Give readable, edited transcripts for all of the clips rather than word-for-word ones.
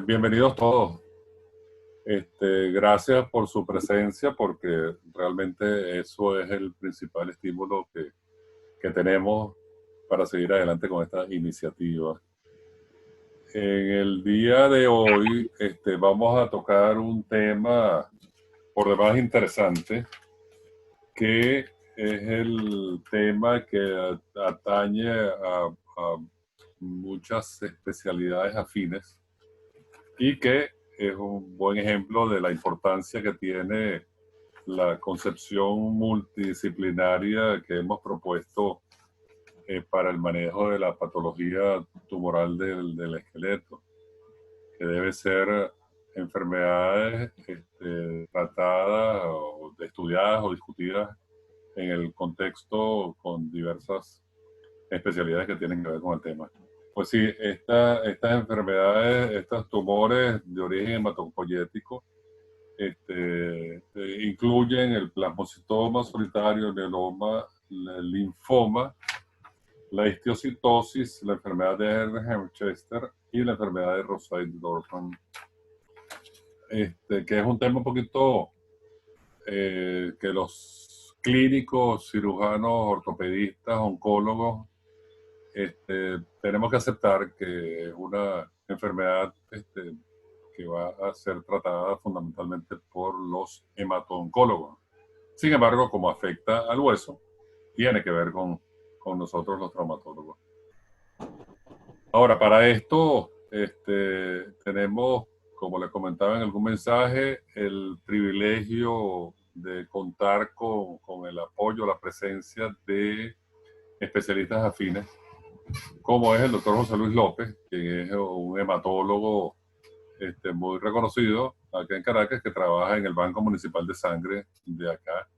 Bienvenidos todos. Gracias por su presencia, porque realmente eso es el principal estímulo que tenemos para seguir adelante con esta iniciativa. En el día de hoy vamos a tocar un tema por demás interesante, que es el tema que atañe a muchas especialidades afines y que es un buen ejemplo de la importancia que tiene la concepción multidisciplinaria que hemos propuesto para el manejo de la patología tumoral del esqueleto, que debe ser enfermedades tratadas o estudiadas o discutidas en el contexto con diversas especialidades que tienen que ver con el tema. Pues sí, estas enfermedades, estos tumores de origen hematopoyético, incluyen el plasmocitoma solitario, el mieloma, el linfoma, la histiocytosis, la enfermedad de Erdheim-Chester y la enfermedad de Rosay-Dorfman, que es un tema un poquito que los clínicos, cirujanos, ortopedistas, oncólogos, tenemos que aceptar que es una enfermedad que va a ser tratada fundamentalmente por los hemato-oncólogos. Sin embargo, como afecta al hueso, tiene que ver con nosotros los traumatólogos. Ahora, para esto tenemos, como les comentaba en algún mensaje, el privilegio de contar con el apoyo, la presencia de especialistas afines, como es el doctor José Luis López, que es un hematólogo muy reconocido acá en Caracas, que trabaja en el Banco Municipal de Sangre de acá,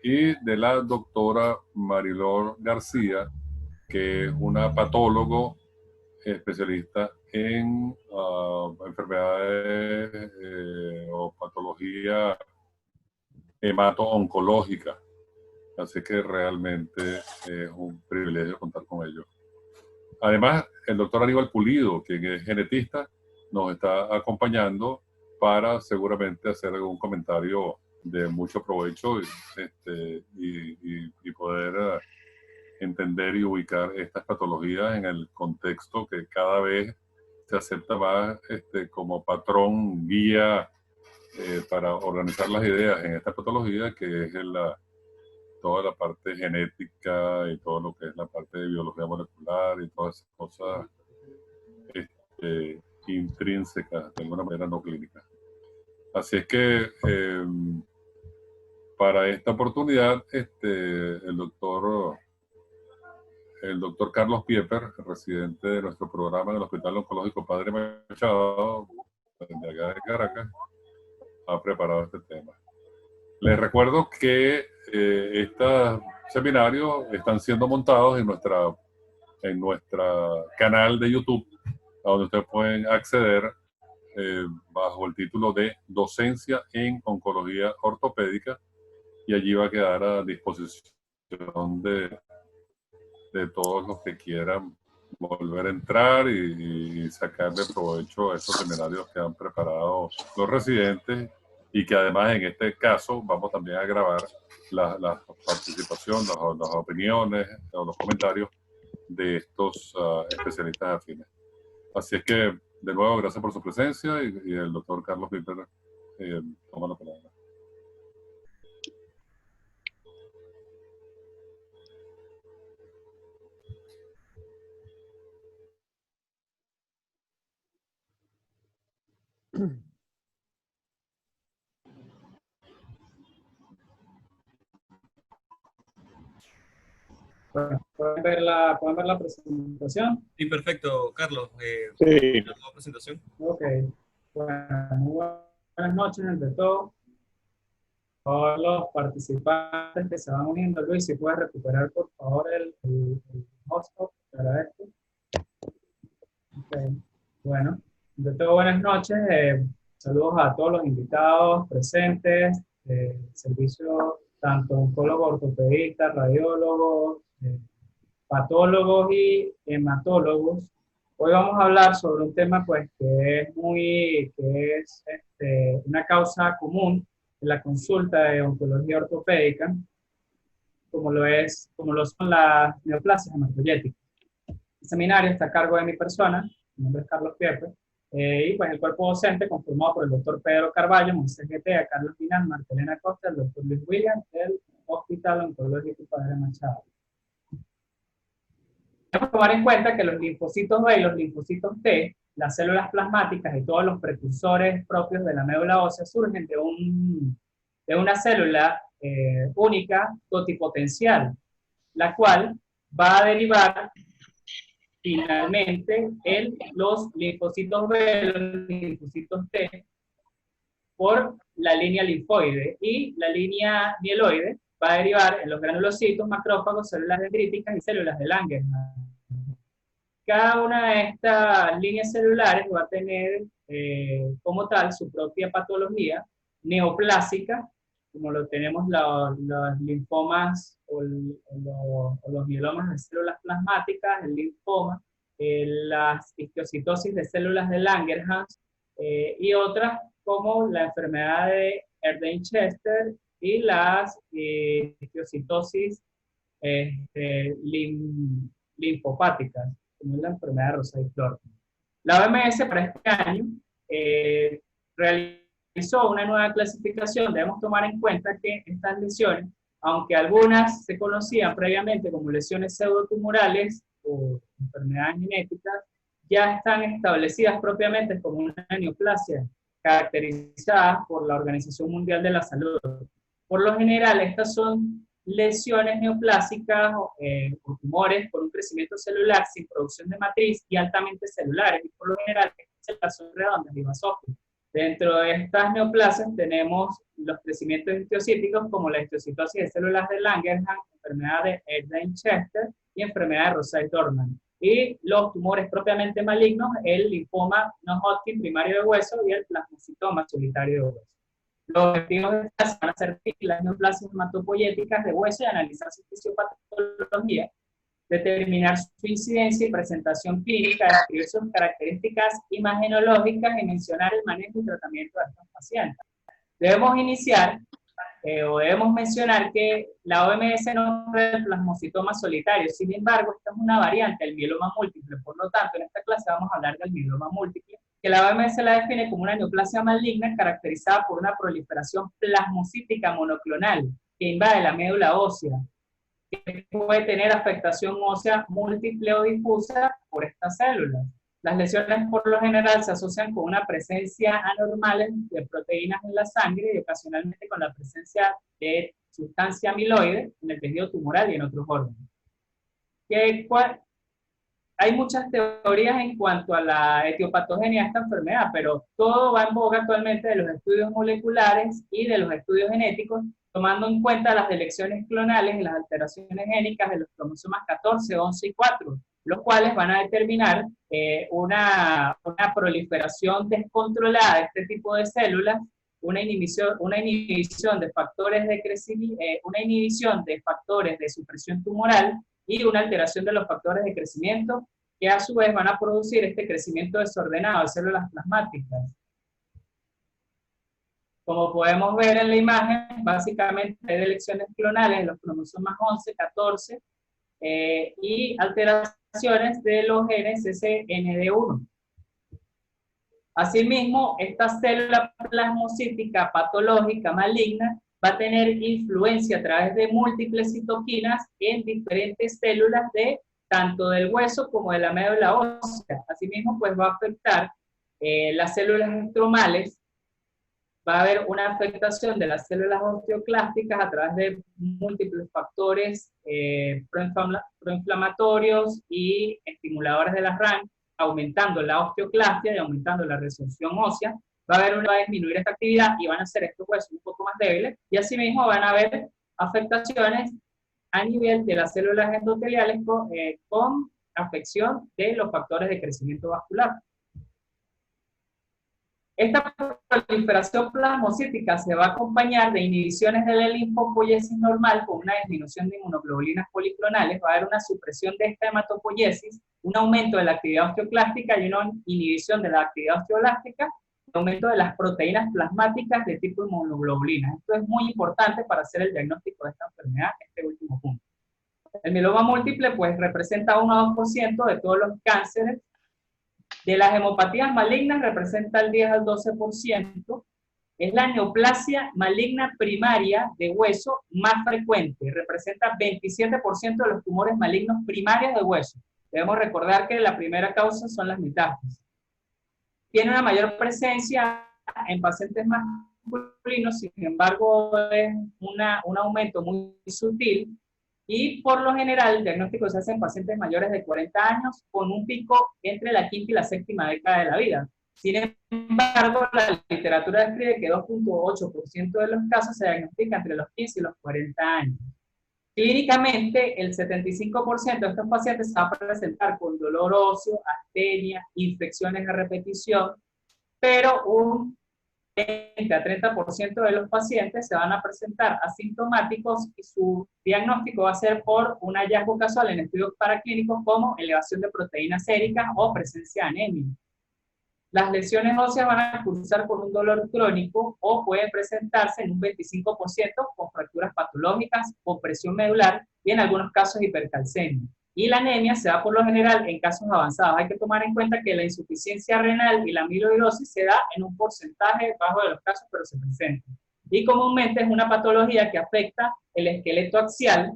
y de la doctora Marilor García, que es una patólogo especialista en enfermedades o patología hemato-oncológica. Así que realmente es un privilegio contar con ellos. Además, el doctor Aníbal Pulido, quien es genetista, nos está acompañando para seguramente hacer algún comentario de mucho provecho y poder entender y ubicar estas patologías en el contexto que cada vez se acepta más como patrón, guía para organizar las ideas en esta patología, que es toda la parte genética y todo lo que es la parte de biología molecular y todas esas cosas intrínsecas, de alguna manera no clínicas. Así es que para esta oportunidad el doctor Carlos Pieper, residente de nuestro programa en el Hospital Oncológico Padre Machado, de acá de Caracas, ha preparado este tema. Les recuerdo que estos seminarios están siendo montados en nuestra canal de YouTube, a donde ustedes pueden acceder bajo el título de Docencia en Oncología Ortopédica, y allí va a quedar a disposición de todos los que quieran volver a entrar y sacarle provecho a estos seminarios que han preparado los residentes, y que además en este caso vamos también a grabar la participación, las opiniones o los comentarios de estos especialistas afines. Así es que, de nuevo, gracias por su presencia, y el doctor Carlos Pieper toma la palabra. Bueno, ¿pueden ver la presentación? Sí, perfecto, Carlos. Sí. La nueva presentación. Ok. Bueno, muy buenas noches ante todo. Todos los participantes que se van uniendo. Luis, si puedes recuperar por favor el hotspot, te agradezco. Okay. Bueno, ante todo, buenas noches. Saludos a todos los invitados presentes, servicio tanto oncólogos, ortopedistas, radiólogos, patólogos y hematólogos. Hoy vamos a hablar sobre un tema pues que es una causa común en la consulta de oncología ortopédica, como lo son las neoplasias hematopoyéticas. El seminario está a cargo de mi persona, mi nombre es Carlos Piepe, y pues el cuerpo docente conformado por el doctor Pedro Carballo, Moisés Guetea, Carlos Pinal, Martelena Costa, el doctor Luis Williams, del Hospital Oncológico Padre Machado. Debemos tomar en cuenta que los linfocitos B y los linfocitos T, las células plasmáticas y todos los precursores propios de la médula ósea surgen de una célula única totipotencial, la cual va a derivar finalmente en los linfocitos B, los linfocitos T, por la línea linfoide, y la línea mieloide va a derivar en los granulocitos, macrófagos, células dendríticas y células de Langerhans. Cada una de estas líneas celulares va a tener como tal su propia patología neoplásica, como lo tenemos los linfomas o los mielomas de células plasmáticas, el linfoma, las histiocytosis de células de Langerhans, y otras como la enfermedad de Erdheim-Chester y las histiocytosis linfopáticas, como es la enfermedad de Rosay-Florton. La OMS para este año realizó una nueva clasificación. Debemos tomar en cuenta que estas lesiones, aunque algunas se conocían previamente como lesiones pseudotumorales o enfermedades genéticas, ya están establecidas propiamente como una neoplasia caracterizada por la Organización Mundial de la Salud. Por lo general, estas son lesiones neoplásicas o tumores por un crecimiento celular sin producción de matriz y altamente celulares, y por lo general estas son redondas y basófilas. Dentro de estas neoplasias tenemos los crecimientos histocíticos como la histocitosis de células de Langerhans, enfermedad de Erdheim-Chester y enfermedad de Rosay-Dorman. Y los tumores propiamente malignos, el linfoma no-Hodgkin primario de hueso y el plasmocitoma solitario de hueso. Los objetivos de esta van a ser las neoplasias hematopoyéticas de hueso y analizar su fisiopatología, determinar su incidencia y presentación clínica, describir sus características imagenológicas y mencionar el manejo y tratamiento de estos pacientes. Debemos iniciar o debemos mencionar que la OMS no ve el plasmocitoma solitario, sin embargo, esta es una variante, el mieloma múltiple. Por lo tanto, en esta clase vamos a hablar del mieloma múltiple, que la OMS la define como una neoplasia maligna caracterizada por una proliferación plasmocítica monoclonal que invade la médula ósea, que puede tener afectación ósea múltiple o difusa por estas células. Las lesiones por lo general se asocian con una presencia anormal de proteínas en la sangre y ocasionalmente con la presencia de sustancia amiloide en el tejido tumoral y en otros órganos. Hay muchas teorías en cuanto a la etiopatogenia de esta enfermedad, pero todo va en boga actualmente de los estudios moleculares y de los estudios genéticos, tomando en cuenta las deleciones clonales y las alteraciones génicas de los cromosomas 14, 11 y 4, los cuales van a determinar una proliferación descontrolada de este tipo de células, una inhibición de factores de crecimiento, una inhibición de factores de supresión tumoral y una alteración de los factores de crecimiento, que a su vez van a producir este crecimiento desordenado de células plasmáticas. Como podemos ver en la imagen, básicamente hay deleciones clonales de los cromosomas 11, 14 y alteraciones de los genes SND1. Asimismo, esta célula plasmocítica patológica maligna va a tener influencia a través de múltiples citoquinas en diferentes células de tanto del hueso como de la médula ósea. Asimismo, pues va a afectar las células estromales, va a haber una afectación de las células osteoclásticas a través de múltiples factores proinflamatorios y estimuladores de las RAM, aumentando la osteoclastia y aumentando la resorción ósea. Va a disminuir esta actividad y van a hacer estos huesos un poco más débiles, y asimismo van a haber afectaciones a nivel de las células endoteliales con afección de los factores de crecimiento vascular. Esta proliferación plasmocítica se va a acompañar de inhibiciones de la linfopoiesis normal con una disminución de inmunoglobulinas policlonales, va a haber una supresión de esta hematopoiesis, un aumento de la actividad osteoclástica y una inhibición de la actividad osteoblástica, un aumento de las proteínas plasmáticas de tipo inmunoglobulina. Esto es muy importante para hacer el diagnóstico de esta enfermedad, este último punto. El mieloma múltiple pues representa 1 a 2% de todos los cánceres. De las hemopatías malignas representa el 10 al 12%. Es la neoplasia maligna primaria de hueso más frecuente. Representa 27% de los tumores malignos primarios de hueso. Debemos recordar que la primera causa son las metástasis. Tiene una mayor presencia en pacientes masculinos, sin embargo es un aumento muy sutil. Y por lo general, el diagnóstico se hace en pacientes mayores de 40 años con un pico entre la quinta y la séptima década de la vida. Sin embargo, la literatura describe que 2.8% de los casos se diagnostican entre los 15 y los 40 años. Clínicamente, el 75% de estos pacientes se va a presentar con dolor óseo, astenia, infecciones a repetición, pero un 20 a 30% de los pacientes se van a presentar asintomáticos y su diagnóstico va a ser por un hallazgo casual en estudios paraclínicos como elevación de proteínas séricas o presencia de anemia. Las lesiones óseas van a cursar con un dolor crónico o pueden presentarse en un 25% con fracturas patológicas o presión medular y en algunos casos hipercalcemia. Y la anemia se da por lo general en casos avanzados. Hay que tomar en cuenta que la insuficiencia renal y la amiloidosis se da en un porcentaje bajo de los casos, pero se presenta. Y comúnmente es una patología que afecta el esqueleto axial.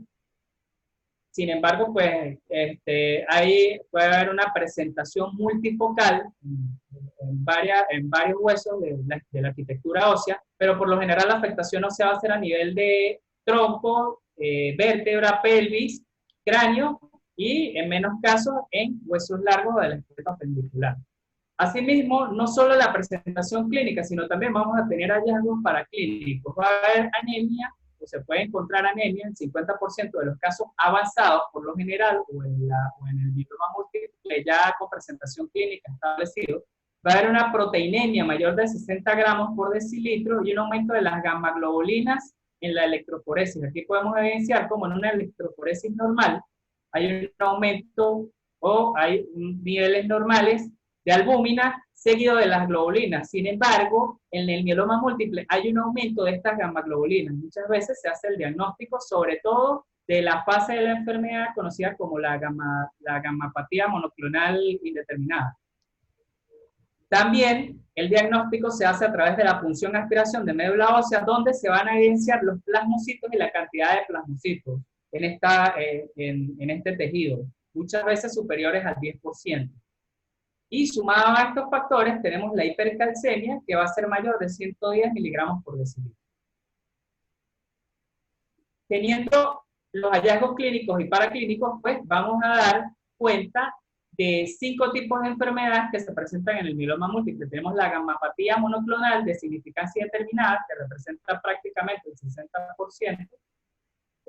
Sin embargo, pues ahí puede haber una presentación multifocal en varios huesos de la arquitectura ósea, pero por lo general la afectación ósea va a ser a nivel de tronco, vértebra, pelvis, cráneo, y en menos casos en huesos largos del esqueleto appendicular. Asimismo, no solo la presentación clínica, sino también vamos a tener hallazgos paraclínicos. Va a haber anemia, o se puede encontrar anemia en 50% de los casos avanzados, por lo general, o en el mieloma múltiple ya con presentación clínica establecido. Va a haber una proteinemia mayor de 60 gramos por decilitro y un aumento de las gamma-globulinas en la electroforesis. Aquí podemos evidenciar como en una electroforesis normal hay un aumento o hay niveles normales de albúmina seguido de las globulinas. Sin embargo, en el mieloma múltiple hay un aumento de estas gamma-globulinas. Muchas veces se hace el diagnóstico, sobre todo de la fase de la enfermedad conocida como la gammapatía monoclonal indeterminada. También el diagnóstico se hace a través de la punción aspiración de médula ósea, donde se van a evidenciar los plasmocitos y la cantidad de plasmocitos en este tejido, muchas veces superiores al 10%. Y sumado a estos factores, tenemos la hipercalcemia, que va a ser mayor de 110 miligramos por decilitro. Teniendo los hallazgos clínicos y paraclínicos, pues vamos a dar cuenta de 5 tipos de enfermedades que se presentan en el mieloma múltiple. Tenemos la gammapatía monoclonal de significancia determinada, que representa prácticamente el 60%,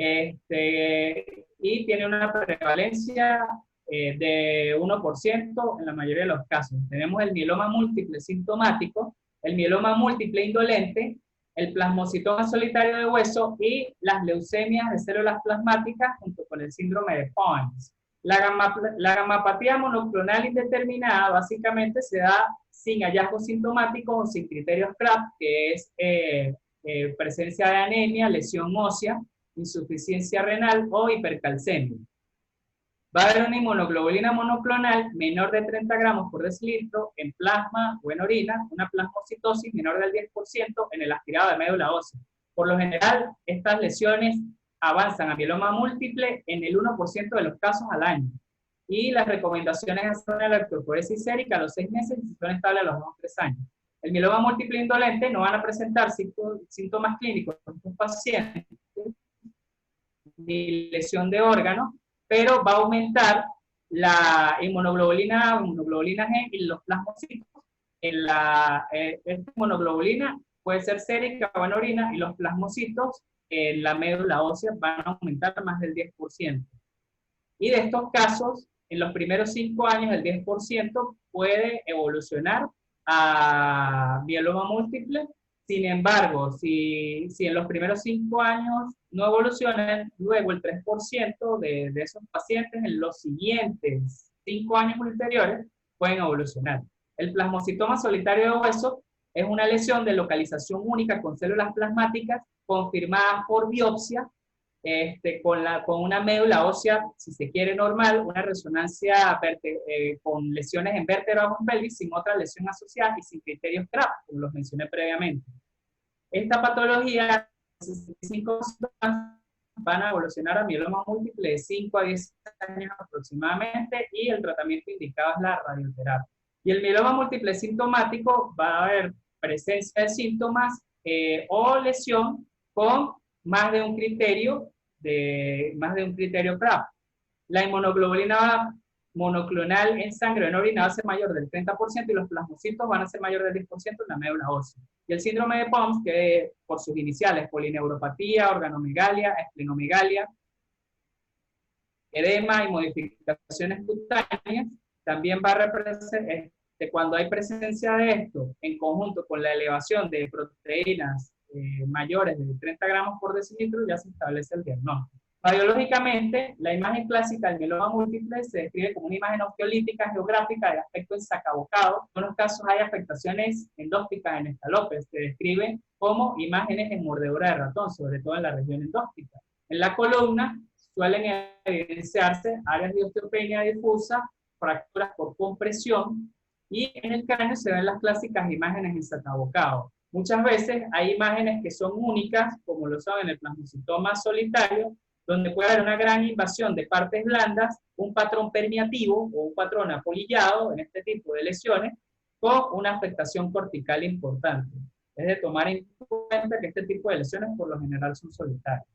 y tiene una prevalencia de 1% en la mayoría de los casos. Tenemos el mieloma múltiple sintomático, el mieloma múltiple indolente, el plasmocitoma solitario de hueso y las leucemias de células plasmáticas junto con el síndrome de Poins. La gammapatía monoclonal indeterminada básicamente se da sin hallazgos sintomáticos o sin criterios CRAB, que es presencia de anemia, lesión ósea, insuficiencia renal o hipercalcemia. Va a haber una inmunoglobulina monoclonal menor de 30 gramos por decilitro en plasma o en orina, una plasmocitosis menor del 10% en el aspirado de médula ósea. Por lo general, estas lesiones avanzan a mieloma múltiple en el 1% de los casos al año. Y las recomendaciones es hacer una electroforesis sérica a los 6 meses y si son estables a los 2 o 3 años. El mieloma múltiple indolente no van a presentar síntomas clínicos en estos pacientes, ni lesión de órganos, pero va a aumentar la inmunoglobulina G y los plasmocitos. Esta inmunoglobulina puede ser sérica o en orina y los plasmocitos en la médula ósea van a aumentar más del 10%. Y de estos casos, en los primeros 5 años, el 10% puede evolucionar a mieloma múltiple. Sin embargo, si en los primeros 5 años no evolucionan, luego el 3% de esos pacientes en los siguientes 5 años ulteriores pueden evolucionar. El plasmocitoma solitario de hueso es una lesión de localización única con células plasmáticas confirmada por biopsia, con una médula ósea, si se quiere, normal, una resonancia con lesiones en vértebra o en pelvis, sin otra lesión asociada y sin criterios CRAP, como los mencioné previamente. Esta patología, 65 van a evolucionar a mieloma múltiple de 5 a 10 años aproximadamente, y el tratamiento indicado es la radioterapia. Y el mieloma múltiple sintomático va a haber presencia de síntomas o lesión con más de un criterio CRAP. La inmunoglobulina monoclonal en sangre o en orina va a ser mayor del 30% y los plasmocitos van a ser mayor del 10% en la médula ósea. Y el síndrome de POMS, que por sus iniciales, polineuropatía, organomegalia, esplenomegalia, edema y modificaciones cutáneas, también va a representar, cuando hay presencia de esto, en conjunto con la elevación de proteínas mayores de 30 gramos por decilitro, ya se establece el diagnóstico. Radiológicamente, la imagen clásica del mieloma múltiple se describe como una imagen osteolítica geográfica de aspecto ensacabocado. En unos casos hay afectaciones endóspicas en escalopes, se describen como imágenes en mordedura de ratón, sobre todo en la región endóspica. En la columna suelen evidenciarse áreas de osteopenia difusa, fracturas por compresión, y en el cráneo se ven las clásicas imágenes en sacabocado. Muchas veces hay imágenes que son únicas, como lo son en el plasmocitoma solitario, donde puede haber una gran invasión de partes blandas, un patrón permeativo o un patrón apolillado en este tipo de lesiones, con una afectación cortical importante. Es de tomar en cuenta que este tipo de lesiones por lo general son solitarias.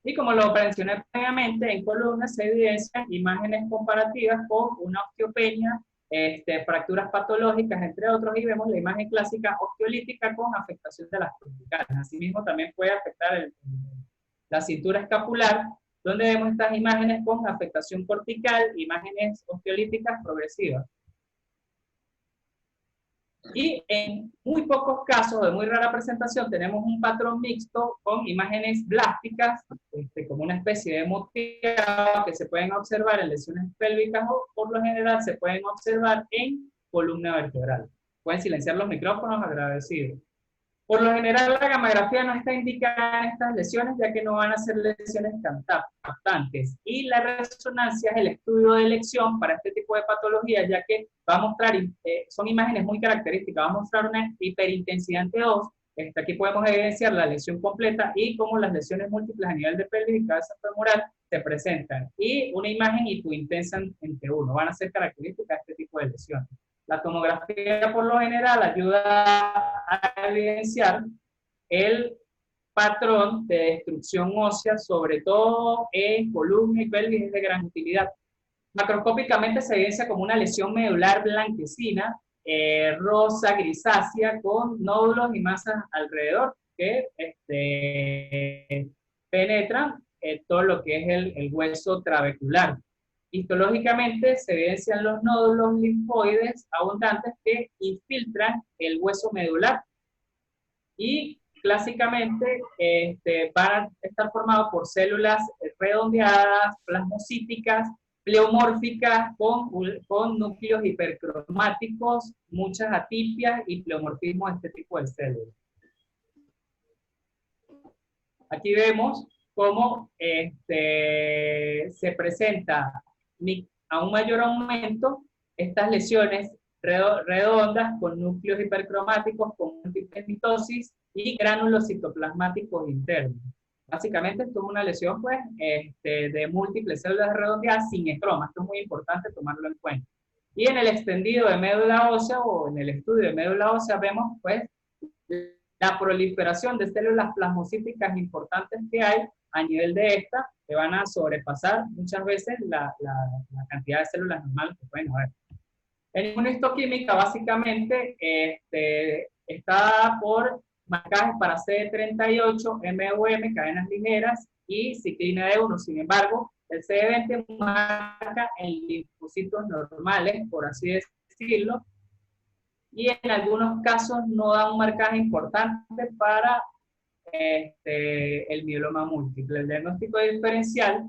Y como lo mencioné previamente, en columna se evidencian imágenes comparativas con una osteopenia, fracturas patológicas, entre otros, y vemos la imagen clásica osteolítica con afectación de las corticales. Asimismo, también puede afectar la cintura escapular, donde vemos estas imágenes con afectación cortical, imágenes osteolíticas progresivas. Y en muy pocos casos, de muy rara presentación, tenemos un patrón mixto con imágenes blásticas, como una especie de moteado que se pueden observar en lesiones pélvicas o por lo general se pueden observar en columna vertebral. Pueden silenciar los micrófonos, agradecidos. Por lo general, la gammagrafía no está indicada en estas lesiones, ya que no van a ser lesiones captantes. Y la resonancia es el estudio de elección para este tipo de patologías, ya que va a mostrar, son imágenes muy características, va a mostrar una hiperintensidad en T2. Aquí podemos evidenciar la lesión completa y cómo las lesiones múltiples a nivel de pelvis y cabeza femoral se presentan. Y una imagen hipointensa en T1. Van a ser características de este tipo de lesiones. La tomografía, por lo general, ayuda a evidenciar el patrón de destrucción ósea, sobre todo en columna y pelvis, es de gran utilidad. Macroscópicamente se evidencia como una lesión medular blanquecina, rosa, grisácea, con nódulos y masas alrededor que penetran todo lo que es el hueso trabecular. Histológicamente se evidencian los nódulos linfoides abundantes que infiltran el hueso medular y clásicamente van a estar formados por células redondeadas, plasmocíticas, pleomórficas con núcleos hipercromáticos, muchas atipias y pleomorfismo de este tipo de células. Aquí vemos cómo se presenta a un mayor aumento estas lesiones redondas con núcleos hipercromáticos, con múltiples mitosis y gránulos citoplasmáticos internos. Básicamente esto es una lesión pues, de múltiples células redondeadas sin estroma. Esto es muy importante tomarlo en cuenta. Y en el extendido de médula ósea o en el estudio de médula ósea vemos pues la proliferación de células plasmocíticas importantes que hay a nivel de esta, que van a sobrepasar muchas veces la cantidad de células normales que pueden haber. En inmunohistoquímica, básicamente, está por marcajes para CD38, MUM, cadenas ligeras, y ciclina D1. Sin embargo, el CD20 marca en linfocitos normales, por así decirlo, y en algunos casos no da un marcaje importante para el mieloma múltiple. El diagnóstico diferencial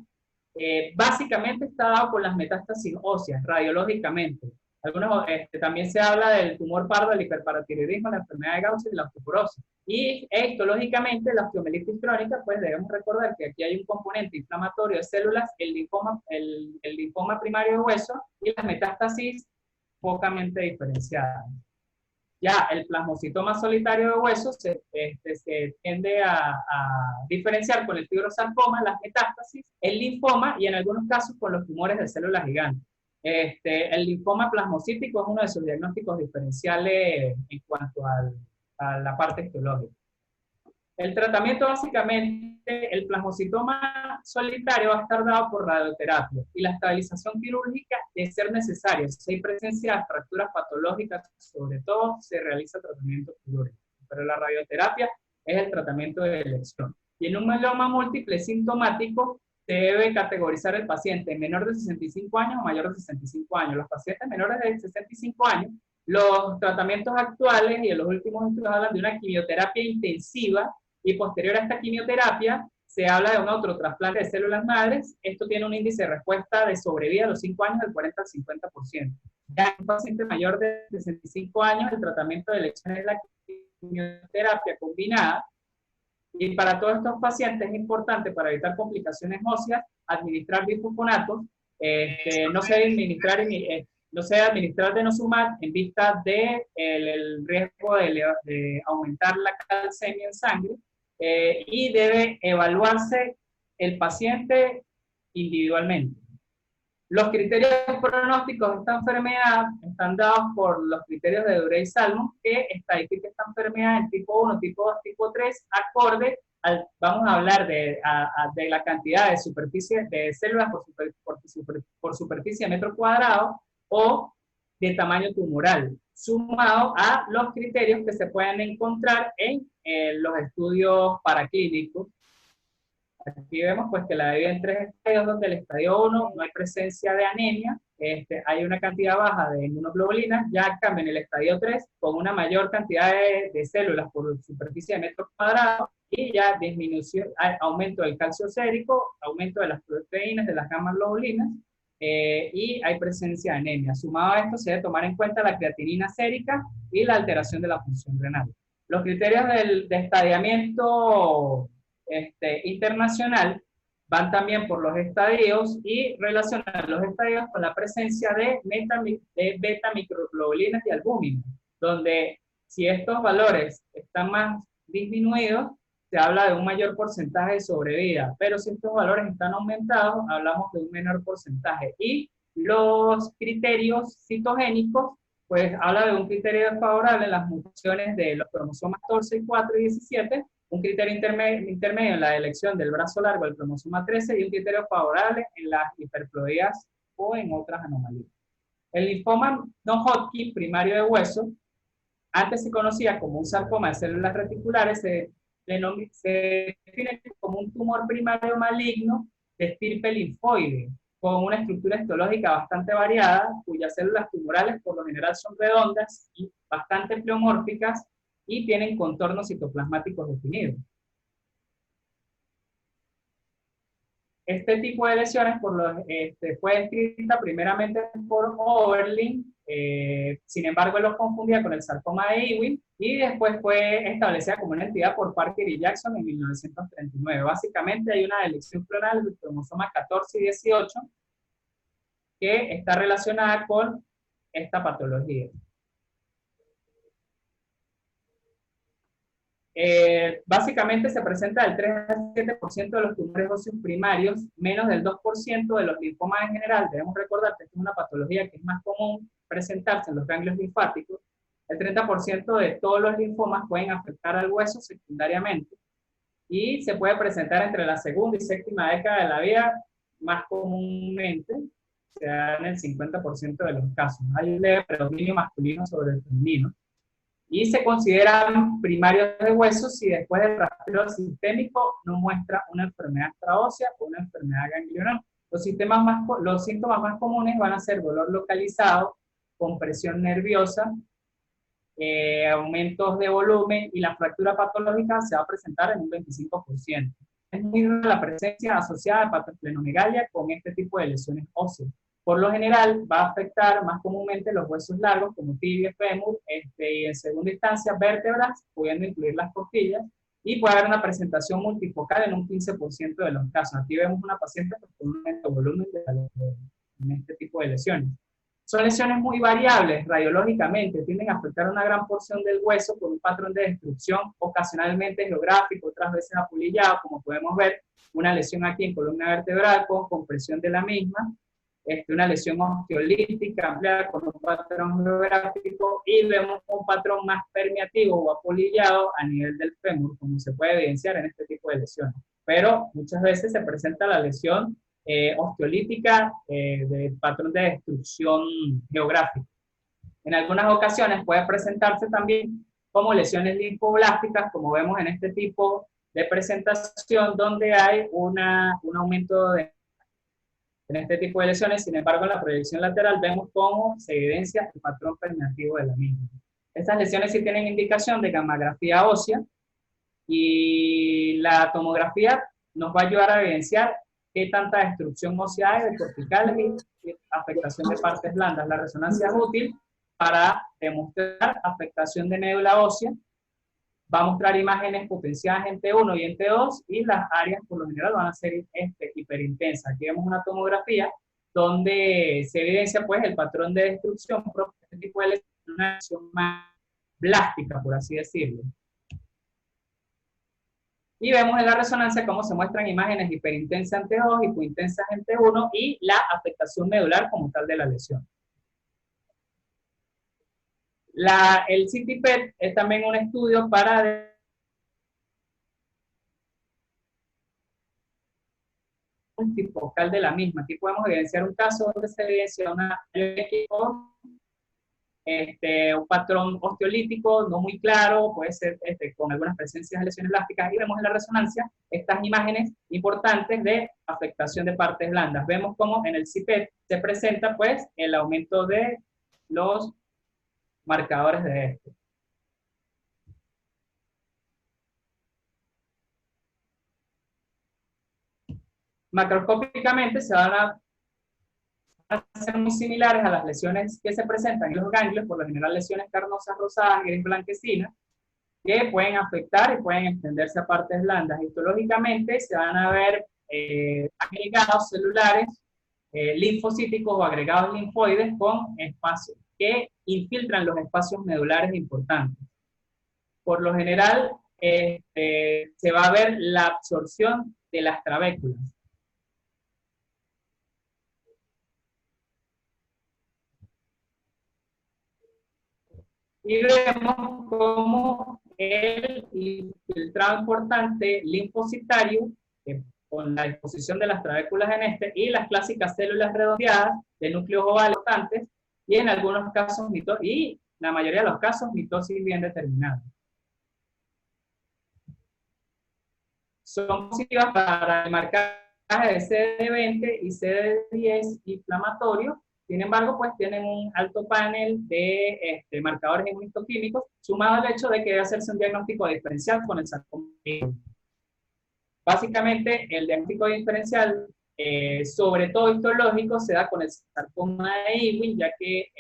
básicamente está dado por las metástasis óseas, radiológicamente. Algunos, también se habla del tumor pardo, el hiperparatiroidismo, la enfermedad de Gauss y la osteoporosis. Y histológicamente, la osteomielitis crónica, pues debemos recordar que aquí hay un componente inflamatorio de células, el linfoma primario de hueso y las metástasis pocamente diferenciadas. Ya el plasmocitoma solitario de hueso se tiende a diferenciar con el fibrosarcoma, las metástasis, el linfoma y en algunos casos con los tumores de células gigantes. El linfoma plasmocítico es uno de sus diagnósticos diferenciales en cuanto a la parte histológica. El tratamiento básicamente, el plasmocitoma solitario va a estar dado por radioterapia y la estabilización quirúrgica de ser necesaria. Si hay presencia de fracturas patológicas, sobre todo se realiza tratamiento quirúrgico, pero la radioterapia es el tratamiento de elección. Y en un mieloma múltiple sintomático se debe categorizar el paciente menor de 65 años o mayor de 65 años. Los pacientes menores de 65 años, los tratamientos actuales y en los últimos estudios hablan de una quimioterapia intensiva y posterior a esta quimioterapia se habla de un otro trasplante de células madres. Esto tiene un índice de respuesta de sobrevida a los 5 años del 40 al 50%. Ya en un paciente mayor de 65 años, el tratamiento de elección es la quimioterapia combinada. Y para todos estos pacientes es importante, para evitar complicaciones óseas, administrar bifosfonatos. No se debe administrar denosumab en vista del el riesgo de aumentar la calcemia en sangre, y debe evaluarse el paciente individualmente. Los criterios pronósticos de esta enfermedad están dados por los criterios de Durey-Salmon, que estadifica esta enfermedad en tipo 1, tipo 2, tipo 3, acorde al, vamos a hablar de la cantidad de superficie de células por superficie de metro cuadrado o de tamaño tumoral, sumado a los criterios que se pueden encontrar en los estudios paraclínicos. Aquí vemos pues que la divide en 3 estadios, donde el estadio 1 no hay presencia de anemia, hay una cantidad baja de inmunoglobulinas. Ya cambia en el estadio 3 con una mayor cantidad de células por superficie de metro cuadrado y ya disminución, aumento del calcio sérico, aumento de las proteínas, de las gamma globulinas, y hay presencia de anemia. Sumado a esto se debe tomar en cuenta la creatinina sérica y la alteración de la función renal. Los criterios de estadiamiento internacional van también por los estadios y relacionan los estadios con la presencia de beta microglobulinas y albúminas, donde si estos valores están más disminuidos, se habla de un mayor porcentaje de sobrevida, pero si estos valores están aumentados, hablamos de un menor porcentaje. Y los criterios citogénicos, pues habla de un criterio desfavorable en las mutaciones de los cromosomas 14, 4 y 17, un criterio intermedio en la elección del brazo largo del cromosoma 13 y un criterio favorable en las hiperploidías o en otras anomalías. El linfoma no-Hodgkin primario de hueso, antes se conocía como un sarcoma de células reticulares, se define como un tumor primario maligno de estirpe linfoide, con una estructura histológica bastante variada, cuyas células tumorales por lo general son redondas y bastante pleomórficas y tienen contornos citoplasmáticos definidos. Este tipo de lesiones fue descrita primeramente por Oberlin, sin embargo él lo confundía con el sarcoma de Ewing, y después fue establecida como una entidad por Parker y Jackson en 1939. Básicamente hay una deleción clonal del cromosoma 14 y 18 que está relacionada con esta patología. Básicamente se presenta del 3 al 7% de los tumores óseos primarios, menos del 2% de los linfomas en general. Debemos recordar que esta es una patología que es más común presentarse en los ganglios linfáticos. El 30% de todos los linfomas pueden afectar al hueso secundariamente y se puede presentar entre la segunda y séptima década de la vida, más comúnmente se da en el 50% de los casos. Hay un leve predominio masculino sobre el femenino. Y se consideran primarios de huesos si después del rastreo sistémico no muestra una enfermedad extraósea o una enfermedad ganglional. Los síntomas más comunes van a ser dolor localizado, compresión nerviosa, aumentos de volumen, y la fractura patológica se va a presentar en un 25%. Es muy rara la presencia asociada de patosplenomegalia con este tipo de lesiones óseas. Por lo general, va a afectar más comúnmente los huesos largos, como tibia, fémur, y en segunda instancia, vértebras, pudiendo incluir las costillas, y puede haber una presentación multifocal en un 15% de los casos. Aquí vemos una paciente con un alto volumen en este tipo de lesiones. Son lesiones muy variables radiológicamente, tienden a afectar una gran porción del hueso por un patrón de destrucción ocasionalmente geográfico, otras veces apulillado, como podemos ver, una lesión aquí en columna vertebral con compresión de la misma, una lesión osteolítica ampliada con un patrón geográfico, y vemos un patrón más permeativo o apolillado a nivel del fémur, como se puede evidenciar en este tipo de lesiones. Pero muchas veces se presenta la lesión osteolítica de patrón de destrucción geográfica. En algunas ocasiones puede presentarse también como lesiones linfoblásticas, como vemos en este tipo de presentación, donde hay un aumento en este tipo de lesiones. Sin embargo, en la proyección lateral vemos cómo se evidencia el patrón permeativo de la misma. Estas lesiones sí tienen indicación de gammagrafía ósea, y la tomografía nos va a ayudar a evidenciar qué tanta destrucción ósea hay de corticales y afectación de partes blandas. La resonancia es útil para demostrar afectación de médula ósea. Va a mostrar imágenes potenciadas en T1 y en T2, y las áreas por lo general van a ser hiperintensas. Aquí vemos una tomografía donde se evidencia pues el patrón de destrucción propio de este tipo de lesión, una lesión más blástica, por así decirlo. Y vemos en la resonancia cómo se muestran imágenes hiperintensas en T2, hipointensas en T1, y la afectación medular como tal de la lesión. El CT-PET es también un estudio para multifocal de la misma. Aquí podemos evidenciar un caso donde se evidencia un patrón osteolítico no muy claro, puede ser con algunas presencias de lesiones plásticas, y vemos en la resonancia estas imágenes importantes de afectación de partes blandas. Vemos cómo en el CPET se presenta pues el aumento de los marcadores de esto. Macroscópicamente se van a ser muy similares a las lesiones que se presentan en los ganglios, por lo general lesiones carnosas rosadas, gris blanquecinas, que pueden afectar y pueden extenderse a partes blandas. Histológicamente se van a ver agregados celulares, linfocíticos o agregados linfoides con espacios que infiltran los espacios medulares importantes. Por lo general se va a ver la absorción de las trabéculas. Y vemos cómo el infiltrado importante linfocitario, con la disposición de las trabéculas en y las clásicas células redondeadas de núcleos ovales flotantes, y en algunos casos, y la mayoría de los casos, mitosis bien determinada. Son positivas para el marcaje de CD20 y CD10 inflamatorio. Sin embargo, pues tienen un alto panel de marcadores inmunohistoquímicos, sumado al hecho de que debe hacerse un diagnóstico diferencial con el sarcoma. Básicamente, el diagnóstico diferencial, sobre todo histológico, se da con el sarcoma de Ewing, ya que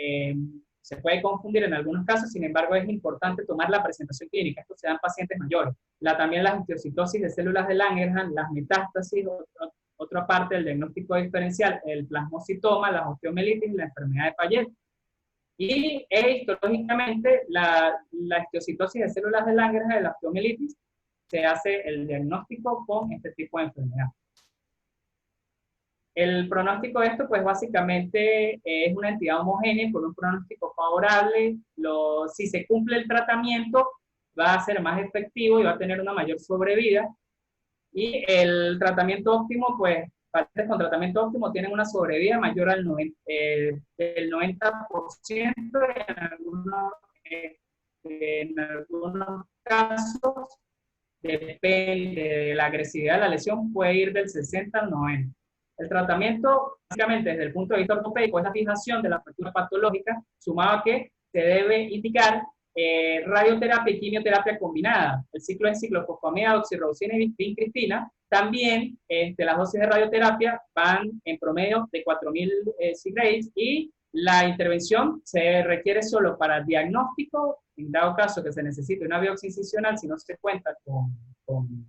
se puede confundir en algunos casos. Sin embargo, es importante tomar la presentación clínica. Esto se da en pacientes mayores. También la histiocytosis de células de Langerhans, las metástasis, otra parte del diagnóstico diferencial, el plasmocitoma, la osteomelitis y la enfermedad de Payet. Y histológicamente, la histiocytosis de células de Langerhans y la osteomelitis, se hace el diagnóstico con este tipo de enfermedad. El pronóstico de esto, pues básicamente es una entidad homogénea con un pronóstico favorable. Si se cumple el tratamiento, va a ser más efectivo y va a tener una mayor sobrevida. Y el tratamiento óptimo, pues, pacientes con tratamiento óptimo tienen una sobrevida mayor al 90%, en algunos casos, depende de la agresividad de la lesión, puede ir del 60 al 90. El tratamiento, básicamente, desde el punto de vista ortopédico, es la fijación de la fractura patológica, sumado a que se debe indicar radioterapia y quimioterapia combinada. El ciclo es ciclofosfamida, doxirrosina y vincristina. También las dosis de radioterapia van en promedio de 4.000 Cygrates y la intervención se requiere solo para diagnóstico, en dado caso que se necesite una biopsia incisional, si no se cuenta con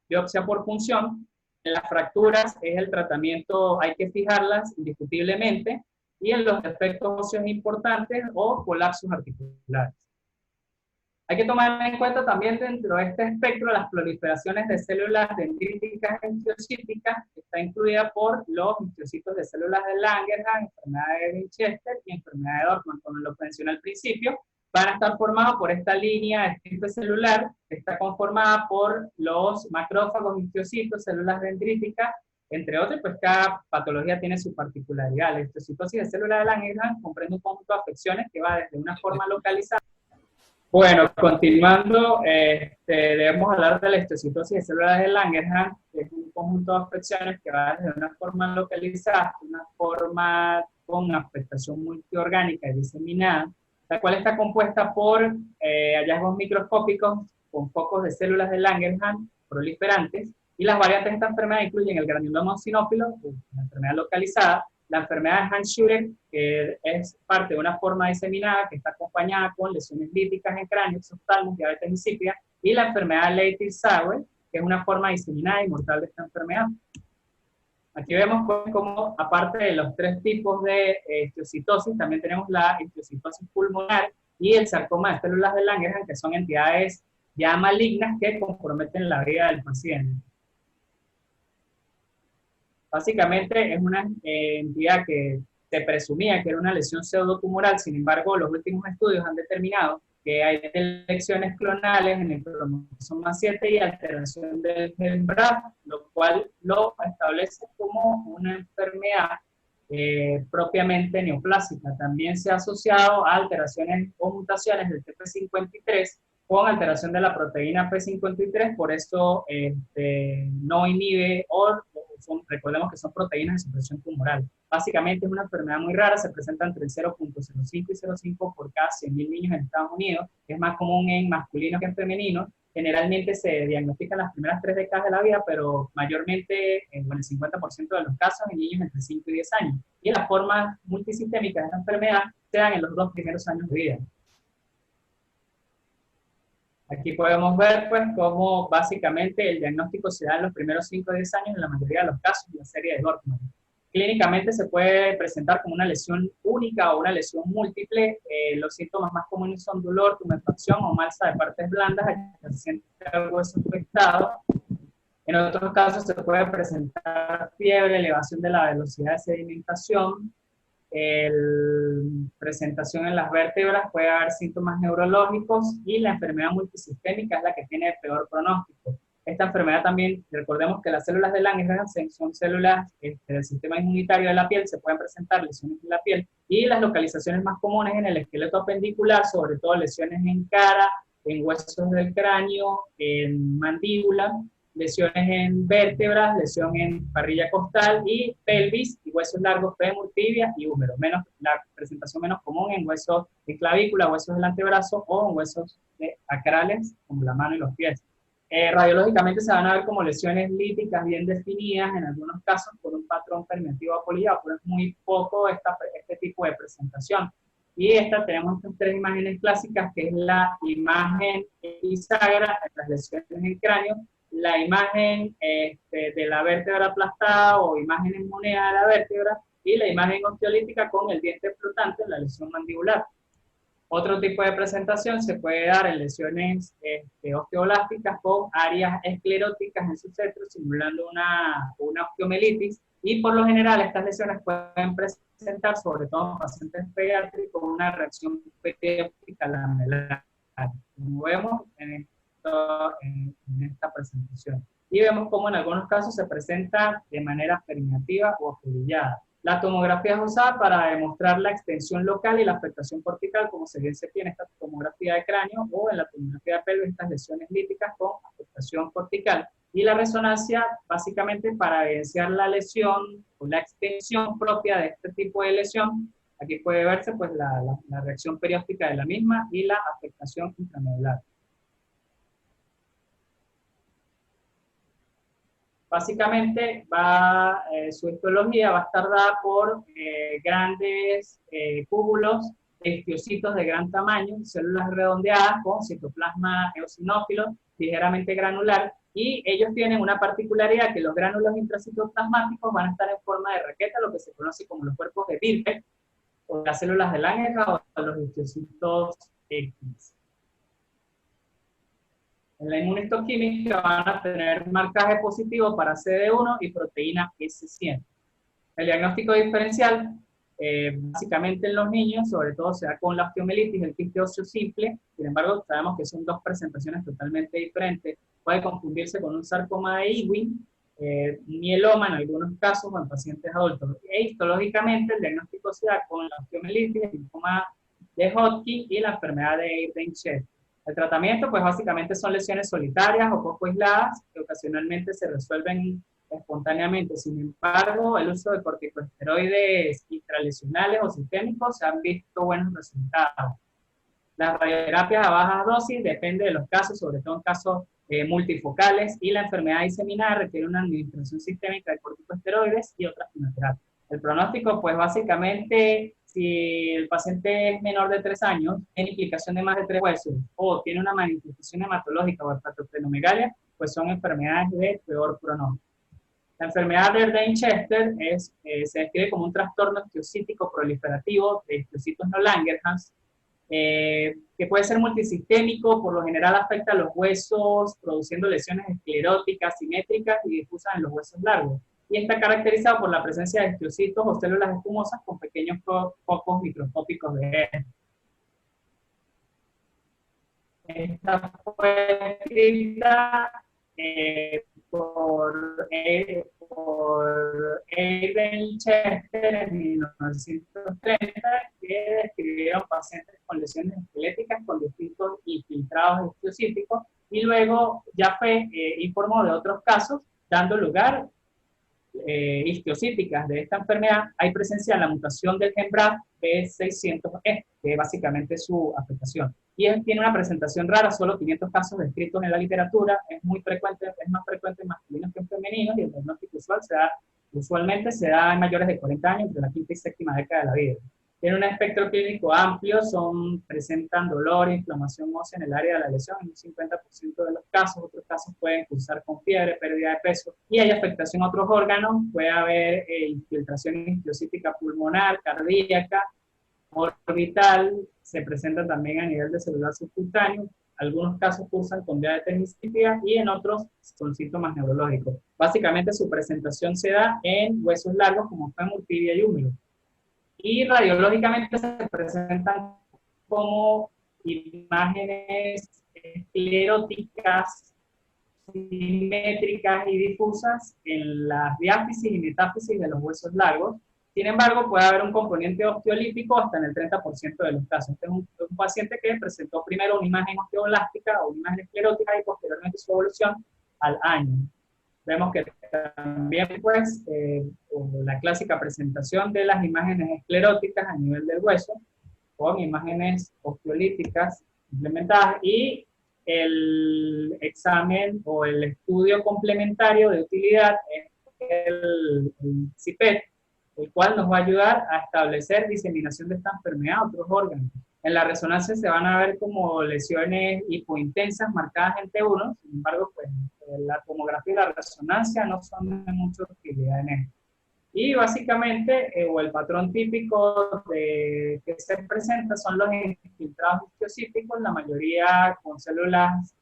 biopsia por punción. En las fracturas es el tratamiento, hay que fijarlas indiscutiblemente, y en los defectos óseos importantes o colapsos articulares. Hay que tomar en cuenta también dentro de este espectro las proliferaciones de células dendríticas entiocíticas, que está incluida por los histocitos de células de Langerhans, enfermedad de Winchester y enfermedad de Dorfman, como lo mencioné al principio. Van a estar formados por esta línea de estirpe celular, que está conformada por los macrófagos, histocitos, células dendríticas, entre otros, pues cada patología tiene su particularidad. La histocitosis de células de Langerhans comprende un conjunto de afecciones que va desde una forma localizada. Bueno, continuando, debemos hablar de la histocitosis de células de Langerhans, que es un conjunto de afecciones que va desde una forma localizada hasta una forma con afectación multiorgánica y diseminada, la cual está compuesta por hallazgos microscópicos con focos de células de Langerhans proliferantes, y las variantes de esta enfermedad incluyen el granuloma eosinófilo, una enfermedad localizada, la enfermedad de Hans-Schürer, que es parte de una forma diseminada que está acompañada con lesiones líticas en cráneo, exoftalmos, diabetes insípida, y la enfermedad de Leighton-Sauer, que es una forma diseminada y mortal de esta enfermedad. Aquí vemos pues, cómo, aparte de los tres tipos de histocitosis, también tenemos la histocitosis pulmonar y el sarcoma de células de Langerhans, que son entidades ya malignas que comprometen la vida del paciente. Básicamente es una entidad que se presumía que era una lesión pseudotumoral, sin embargo los últimos estudios han determinado que hay lesiones clonales en el cromosoma 7 y alteración del gen BRAF, lo cual lo establece como una enfermedad propiamente neoplásica. También se ha asociado a alteraciones o mutaciones del TP53 con alteración de la proteína P53, por eso no inhibe recordemos que son proteínas de supresión tumoral. Básicamente es una enfermedad muy rara, se presenta entre el 0.05 y 0.5 por cada 100.000 niños en Estados Unidos, es más común en masculinos que en femeninos, generalmente se diagnostica en las primeras 3 décadas de la vida, pero mayormente en el 50% de los casos en niños entre 5 y 10 años. Y las formas multisistémicas de esta enfermedad se dan en los 2 primeros años de vida. Aquí podemos ver pues cómo básicamente el diagnóstico se da en los primeros 5 o 10 años en la mayoría de los casos en la serie de Dorfman. Clínicamente se puede presentar como una lesión única o una lesión múltiple. Los síntomas más comunes son dolor, tumefacción o malsa de partes blandas, se siente el hueso afectado. En otros casos se puede presentar fiebre, elevación de la velocidad de sedimentación, presentación en las vértebras, puede haber síntomas neurológicos y la enfermedad multisistémica es la que tiene el peor pronóstico. Esta enfermedad también, recordemos que las células de Langerhans son células del sistema inmunitario de la piel, se pueden presentar lesiones en la piel y las localizaciones más comunes en el esqueleto apendicular, sobre todo lesiones en cara, en huesos del cráneo, en mandíbula, lesiones en vértebras, lesión en parrilla costal y pelvis y huesos largos, fémur, tibia y húmero. La presentación menos común en huesos de clavícula, huesos del antebrazo o en huesos acrales como la mano y los pies. Radiológicamente se van a ver como lesiones líticas bien definidas, en algunos casos por un patrón fermentativo apolillado, pero es muy poco este tipo de presentación. Y tenemos estas 3 imágenes clásicas, que es la imagen bisagra, las lesiones en cráneo, la imagen de la vértebra aplastada o imagen en moneda de la vértebra y la imagen osteolítica con el diente flotante, la lesión mandibular. Otro tipo de presentación se puede dar en lesiones osteoblásticas con áreas escleróticas en su centro, simulando una osteomelitis, y por lo general estas lesiones pueden presentar, sobre todo en pacientes pediátricos, una reacción pediátrica lamelar, como vemos en esta presentación. Y vemos cómo en algunos casos se presenta de manera permeativa o apolillada. La tomografía es usada para demostrar la extensión local y la afectación cortical, como se tiene en esta tomografía de cráneo, o en la tomografía de pelvis, estas lesiones líticas con afectación cortical. Y la resonancia, básicamente, para evidenciar la lesión o la extensión propia de este tipo de lesión, Aquí puede verse pues la reacción perióstica de la misma y la afectación intramedular. Básicamente su histología va a estar dada por grandes cúbulos de histocitos de gran tamaño, células redondeadas con citoplasma eosinófilo ligeramente granular, y ellos tienen una particularidad, que los gránulos intracitoplasmáticos van a estar en forma de raqueta, lo que se conoce como los cuerpos de Birkett, o las células de Langerhans o los histocitos X. En la inmunistoquímica van a tener marcaje positivo para CD1 y proteína S100. El diagnóstico diferencial, básicamente en los niños, sobre todo se da con la osteomielitis, el quiste óseo simple. Sin embargo, sabemos que son dos presentaciones totalmente diferentes. Puede confundirse con un sarcoma de Ewing, mieloma en algunos casos o en pacientes adultos. E histológicamente el diagnóstico se da con la osteomielitis, el linfoma de Hodgkin y la enfermedad de Erdheim-Chester. El tratamiento, pues básicamente son lesiones solitarias o poco aisladas que ocasionalmente se resuelven espontáneamente. Sin embargo, el uso de corticosteroides intralesionales o sistémicos se han visto buenos resultados. Las radioterapias a bajas dosis depende de los casos, sobre todo en casos multifocales, y la enfermedad diseminada requiere una administración sistémica de corticosteroides y otras quimioterapias. El pronóstico, pues básicamente, si el paciente es menor de 3 años, tiene implicación de más de 3 huesos o tiene una manifestación hematológica o hepatosplenomegalia, pues son enfermedades de peor pronóstico. La enfermedad de Erdheim-Chester se describe como un trastorno histocítico proliferativo de histocitos no Langerhans, que puede ser multisistémico, por lo general afecta a los huesos, produciendo lesiones escleróticas, simétricas y difusas en los huesos largos. Y está caracterizado por la presencia de histocitos o células escumosas con pequeños focos microscópicos de él. Esta fue escrita por Erdheim-Chester en 1930, que describieron pacientes con lesiones esqueléticas con distintos infiltrados histocíticos, y luego Jaffe informó de otros casos, dando lugar histocíticas de esta enfermedad. Hay presencia de la mutación del gen BRAF B600E, que es básicamente su afectación. Y tiene una presentación rara, solo 500 casos descritos en la literatura, es muy frecuente, es más frecuente en masculinos que en femeninos, y el diagnóstico usualmente se da en mayores de 40 años, entre la quinta y séptima década de la vida. Tiene un espectro clínico amplio, presentan dolor e inflamación ósea en el área de la lesión en un 50% de los casos. Otros casos pueden cursar con fiebre, pérdida de peso, y hay afectación a otros órganos. Puede haber infiltración histocítica pulmonar, cardíaca, orbital, se presenta también a nivel de celular subcutáneo. Algunos casos cursan con diabetes insípida y en otros con síntomas neurológicos. Básicamente su presentación se da en huesos largos como fémur, tibia y húmero. Y radiológicamente se presentan como imágenes escleróticas, simétricas y difusas en las diáfisis y metáfisis de los huesos largos. Sin embargo, puede haber un componente osteolítico hasta en el 30% de los casos. Este es un paciente que presentó primero una imagen osteoblástica o una imagen esclerótica y posteriormente su evolución al año. Vemos que también, pues, la clásica presentación de las imágenes escleróticas a nivel del hueso, con imágenes osteolíticas implementadas, y el examen o el estudio complementario de utilidad es el CIPET, el cual nos va a ayudar a establecer diseminación de esta enfermedad a otros órganos. En la resonancia se van a ver como lesiones hipointensas marcadas en T1, sin embargo, pues, la tomografía y la resonancia no son de mucha utilidad en esto. Y básicamente, o el patrón típico que se presenta son los infiltrados histocíticos, la mayoría con células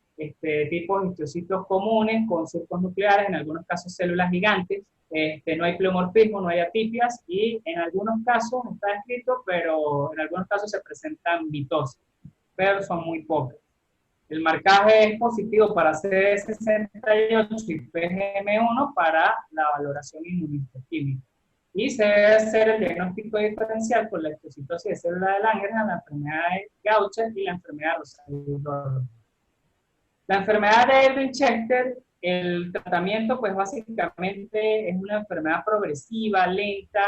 tipo histocitos comunes, con surcos nucleares, en algunos casos células gigantes. No hay pleomorfismo, no hay atipias, y en algunos casos está escrito, pero en algunos casos se presentan mitosis, pero son muy pocas. El marcaje es positivo para CD68 y PGM1 para la valoración inmunohistoquímica. Y se debe hacer el diagnóstico diferencial con la histocitosis de célula de Langerhans, la enfermedad de Gaucher y la enfermedad de Rosales. La enfermedad de Erdheim-Chester, el tratamiento, pues básicamente es una enfermedad progresiva, lenta,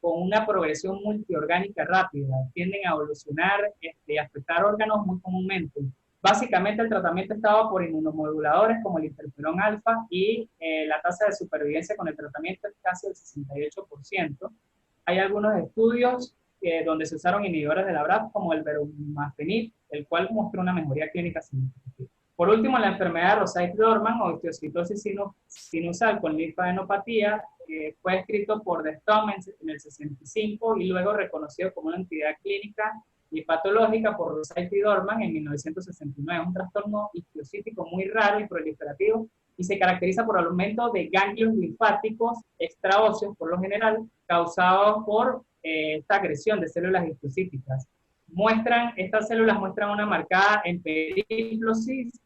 con una progresión multiorgánica rápida, tienden a evolucionar y afectar órganos muy comúnmente. Básicamente el tratamiento estaba por inmunomoduladores como el interferón alfa y la tasa de supervivencia con el tratamiento es casi el 68%. Hay algunos estudios donde se usaron inhibidores de la BRAF como el verumafenib, el cual mostró una mejoría clínica significativa. Por último, la enfermedad de Rosacea-Dorman o histiocytosis sinusal con linfadenopatía fue escrito por de Stom en el 65 y luego reconocido como una entidad clínica y patológica por Rosacea-Dorman en 1969. Es un trastorno histiocytítico muy raro y proliferativo y se caracteriza por el aumento de ganglios linfáticos extraóseos, por lo general, causados por esta agresión de células histocíticas. Estas células muestran una marcada peripolesis,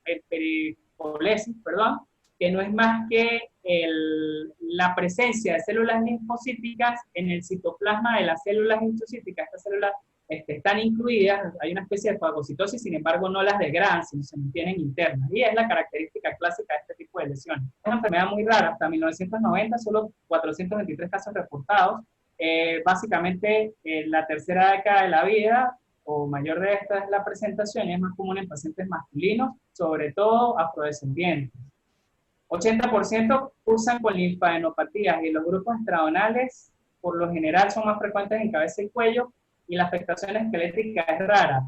perdón, que no es más que la presencia de células linfocíticas en el citoplasma de las células histocíticas. Estas células están incluidas, hay una especie de fagocitosis, sin embargo no las degradan, sino se mantienen internas. Y es la característica clásica de este tipo de lesiones. Es una enfermedad muy rara, hasta 1990 solo 423 casos reportados. Básicamente la tercera década de la vida o mayor de esta es la presentación y es más común en pacientes masculinos, sobre todo afrodescendientes. 80% cursan con linfadenopatías y los grupos extraordinales por lo general son más frecuentes en cabeza y cuello y la afectación esquelética es rara.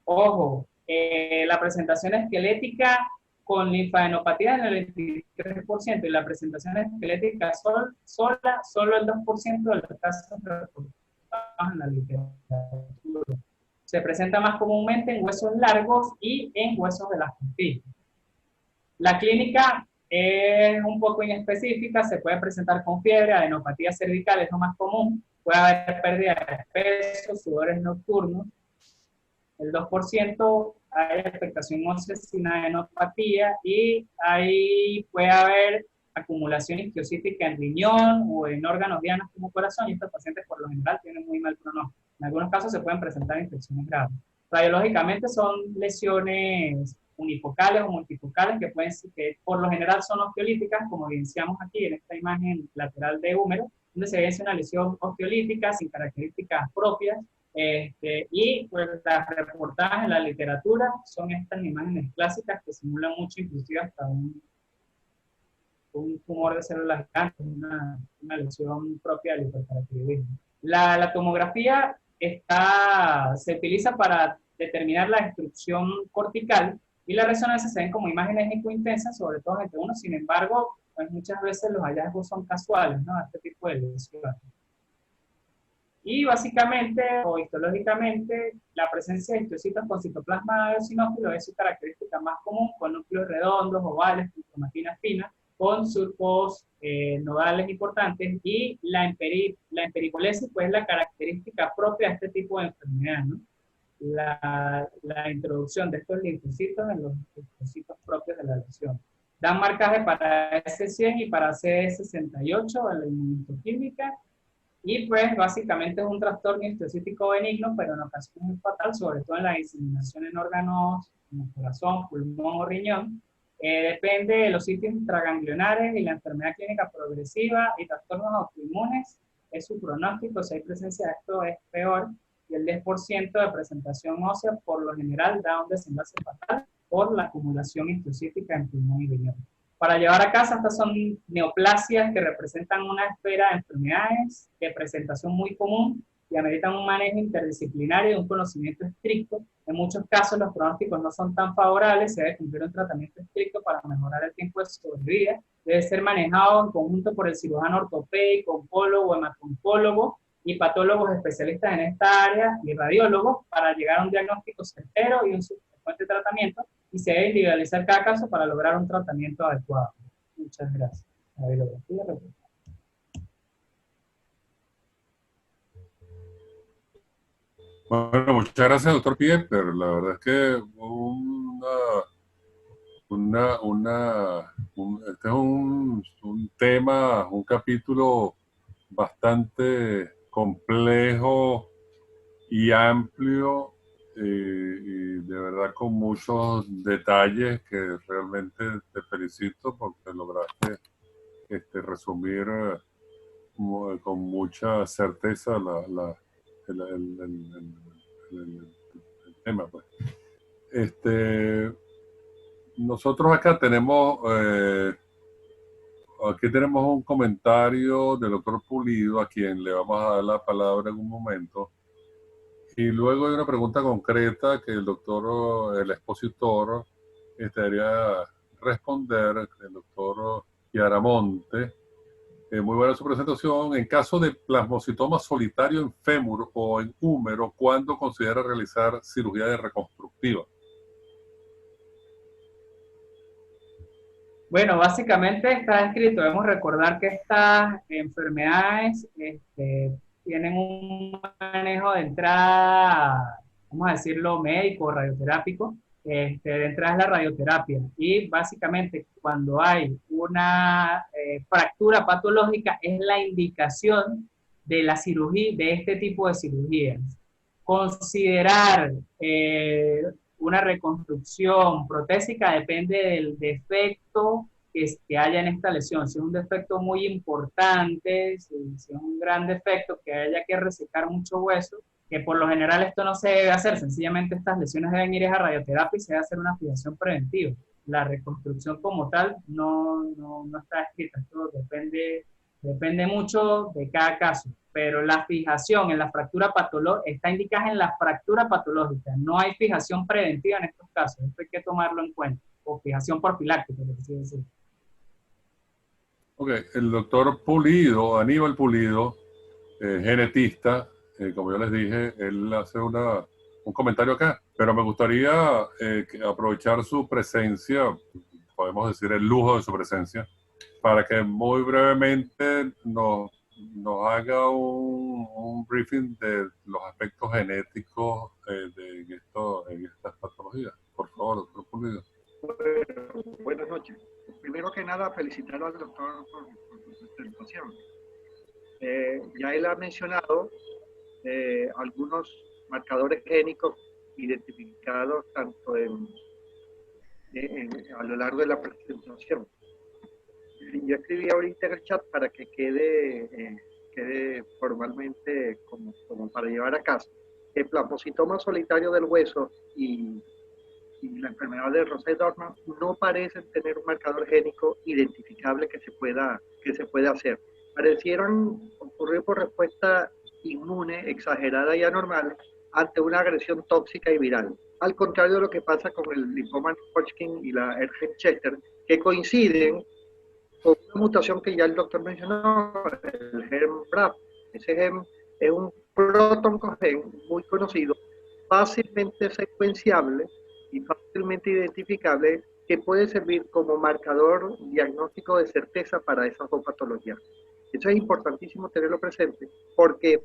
Ojo, la presentación esquelética con linfadenopatía en el 23% y la presentación esquelética sola, solo el 2% de los casos reportados en la literatura. Se presenta más comúnmente en huesos largos y en huesos de las costillas. La clínica es un poco inespecífica, se puede presentar con fiebre, adenopatía cervical es lo más común, puede haber pérdida de peso, sudores nocturnos. El 2% hay afectación ósea sin adenopatía y ahí puede haber acumulación isquiosítica en riñón o en órganos dianos como corazón y estos pacientes por lo general tienen muy mal pronóstico. En algunos casos se pueden presentar infecciones graves. Radiológicamente son lesiones unifocales o multifocales que por lo general son osteolíticas, como evidenciamos aquí en esta imagen lateral de húmero, donde se evidencia una lesión osteolítica sin características propias. Y pues las reportadas en la literatura son estas imágenes clásicas que simulan mucho, inclusive hasta un tumor de células gigantes, una lesión propia del hiperparatiroidismo. La tomografía se utiliza para determinar la destrucción cortical y la resonancia se ven como imágenes ecointensas, sobre todo entre uno. Sin embargo, pues muchas veces los hallazgos son casuales, ¿no? Este tipo de lesiones. Y básicamente, o histológicamente, la presencia de histocitos con citoplasma eosinófilo es su característica más común, con núcleos redondos, ovales, con cromatinas finas, con surcos nodales importantes, y la emperipolesis, pues es la característica propia de este tipo de enfermedad, ¿no? La introducción de estos linfocitos en los linfocitos propios de la lesión. Dan marcaje para S100 y para CD68 en la inmunohistoquímica. Y pues básicamente es un trastorno histocítico benigno, pero en ocasiones es fatal, sobre todo en la diseminación en órganos como corazón, pulmón o riñón. Depende de los sitios intraganglionares y la enfermedad clínica progresiva y trastornos autoinmunes. Es su pronóstico, si hay presencia de esto es peor. Y el 10% de presentación ósea por lo general da un desenlace fatal por la acumulación histocítica en pulmón y riñón. Para llevar a casa, estas son neoplasias que representan una esfera de enfermedades de presentación muy común y ameritan un manejo interdisciplinario y un conocimiento estricto. En muchos casos los pronósticos no son tan favorables, se debe cumplir un tratamiento estricto para mejorar el tiempo de sobrevida. Debe ser manejado en conjunto por el cirujano ortopédico, oncólogo, hematoncólogo y patólogos especialistas en esta área y radiólogos para llegar a un diagnóstico certero y un subsecuente tratamiento, y se debe individualizar cada caso para lograr un tratamiento adecuado. Muchas gracias. Bueno, muchas gracias, doctor Pieper. La verdad es que este es un tema, un capítulo bastante complejo y amplio, y de verdad con muchos detalles que realmente te felicito porque lograste resumir con mucha certeza el, el- el- el tema, pues. Nosotros aquí tenemos un comentario del doctor Pulido, a quien le vamos a dar la palabra en un momento. Y luego hay una pregunta concreta que el expositor, debería responder, el doctor Chiaramonte. Muy buena su presentación. En caso de plasmocitoma solitario en fémur o en húmero, ¿cuándo considera realizar cirugía de reconstructiva? Bueno, básicamente está escrito, debemos recordar que estas enfermedades tienen un manejo de entrada, vamos a decirlo, médico, radioterápico, de entrada es la radioterapia. Y básicamente cuando hay una fractura patológica es la indicación de la cirugía, de este tipo de cirugías. Considerar una reconstrucción protésica depende del defecto que haya en esta lesión. Si es un defecto muy importante, si es un gran defecto que haya que resecar mucho hueso, que por lo general esto no se debe hacer, sencillamente estas lesiones deben ir a radioterapia y se debe hacer una fijación preventiva. La reconstrucción como tal no está escrita, esto depende mucho de cada caso, pero la fijación en la fractura patológica está indicada en la fractura patológica, no hay fijación preventiva en estos casos, esto hay que tomarlo en cuenta, o fijación profiláctica, por así decirlo. Ok, el doctor Pulido, Aníbal Pulido, genetista, como yo les dije, él hace un comentario acá, pero me gustaría aprovechar su presencia, podemos decir el lujo de su presencia, para que muy brevemente nos haga un briefing de los aspectos genéticos en estas patologías. Por favor, doctor Pulido. Buenas noches. Primero que nada, felicitar al doctor por su presentación. Ya él ha mencionado algunos marcadores génicos identificados tanto a lo largo de la presentación. Yo escribí ahorita en el chat para que quede formalmente como para llevar a casa. El plasmocitoma solitario del hueso y la enfermedad de Rosset-Dorman no parecen tener un marcador génico identificable que se pueda hacer. Parecieron ocurrir por respuesta inmune exagerada y anormal ante una agresión tóxica y viral. Al contrario de lo que pasa con el linfoma Hodgkin y la Ergen-Chester, que coinciden con una mutación que ya el doctor mencionó, el gen BRAF. Ese gen es un protoncogen muy conocido, fácilmente secuenciable y fácilmente identificable, que puede servir como marcador diagnóstico de certeza para esas dos patologías. Eso es importantísimo tenerlo presente, porque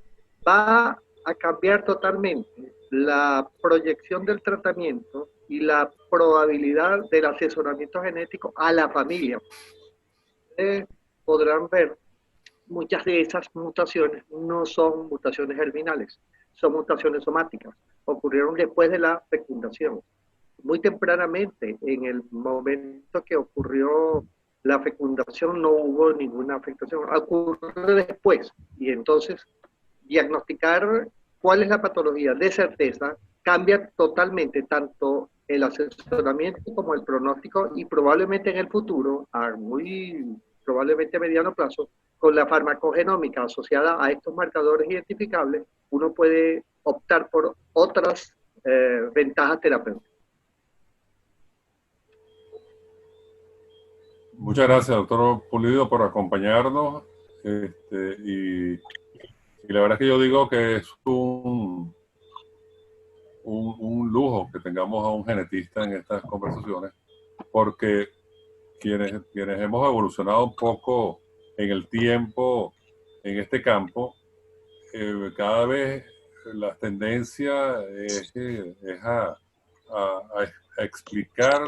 va a cambiar totalmente la proyección del tratamiento y la probabilidad del asesoramiento genético a la familia. Podrán ver, muchas de esas mutaciones no son mutaciones germinales, son mutaciones somáticas. Ocurrieron después de la fecundación. Muy tempranamente, en el momento que ocurrió la fecundación, no hubo ninguna afectación. Ocurrió después. Y entonces, diagnosticar cuál es la patología de certeza cambia totalmente tanto el asesoramiento como el pronóstico, y probablemente en el futuro, a muy probablemente a mediano plazo, con la farmacogenómica asociada a estos marcadores identificables, uno puede optar por otras ventajas terapéuticas. Muchas gracias, doctor Pulido, por acompañarnos. Y la verdad es que yo digo que es un lujo que tengamos a un genetista en estas conversaciones, porque quienes hemos evolucionado un poco en el tiempo en este campo, cada vez la tendencia es a explicar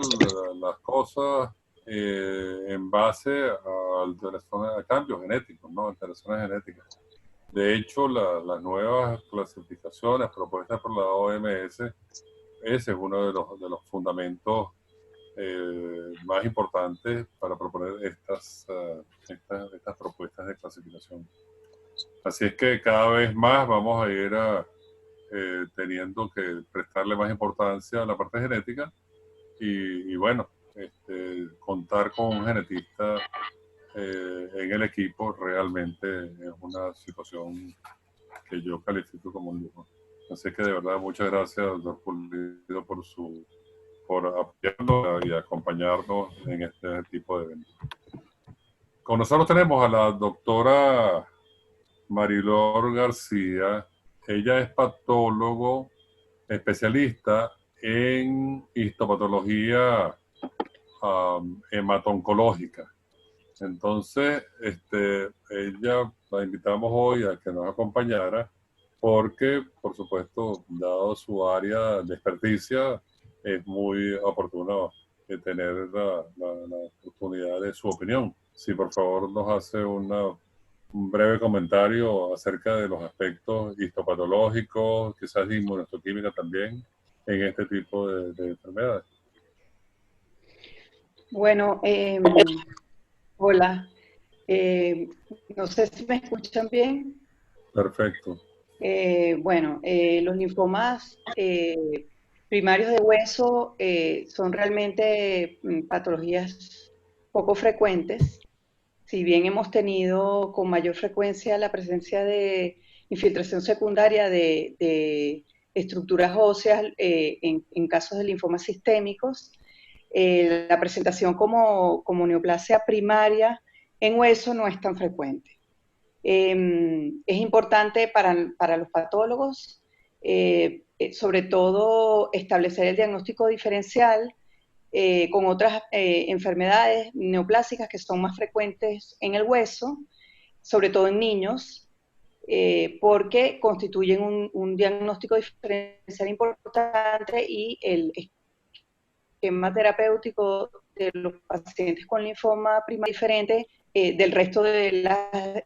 las cosas en base a cambios genéticos, ¿no? Alteraciones genéticas. De hecho, las nuevas clasificaciones propuestas por la OMS, ese es uno de los fundamentos más importantes para proponer estas propuestas de clasificación. Así es que cada vez más vamos a ir teniendo que prestarle más importancia a la parte genética y bueno, contar con un genetista en el equipo realmente es una situación que yo califico como un lujo. Así que de verdad muchas gracias, doctor Pulido, por apoyarnos y acompañarnos en este tipo de eventos. Con nosotros tenemos a la doctora Marilor García. Ella es patólogo especialista en histopatología hematoncológica. Entonces, ella la invitamos hoy a que nos acompañara porque, por supuesto, dado su área de experticia, es muy oportuno tener la oportunidad de su opinión. Si por favor nos hace un breve comentario acerca de los aspectos histopatológicos, quizás de inmunohistoquímica también, en este tipo de enfermedades. Bueno, hola. No sé si me escuchan bien. Perfecto. Los linfomas primarios de hueso son realmente patologías poco frecuentes. Si bien hemos tenido con mayor frecuencia la presencia de infiltración secundaria de estructuras óseas en casos de linfomas sistémicos, la presentación como neoplasia primaria en hueso no es tan frecuente. Es importante para los patólogos, sobre todo, establecer el diagnóstico diferencial con otras enfermedades neoplásicas que son más frecuentes en el hueso, sobre todo en niños, porque constituyen un diagnóstico diferencial importante y el esquema terapéutico de los pacientes con linfoma primario diferente del resto de las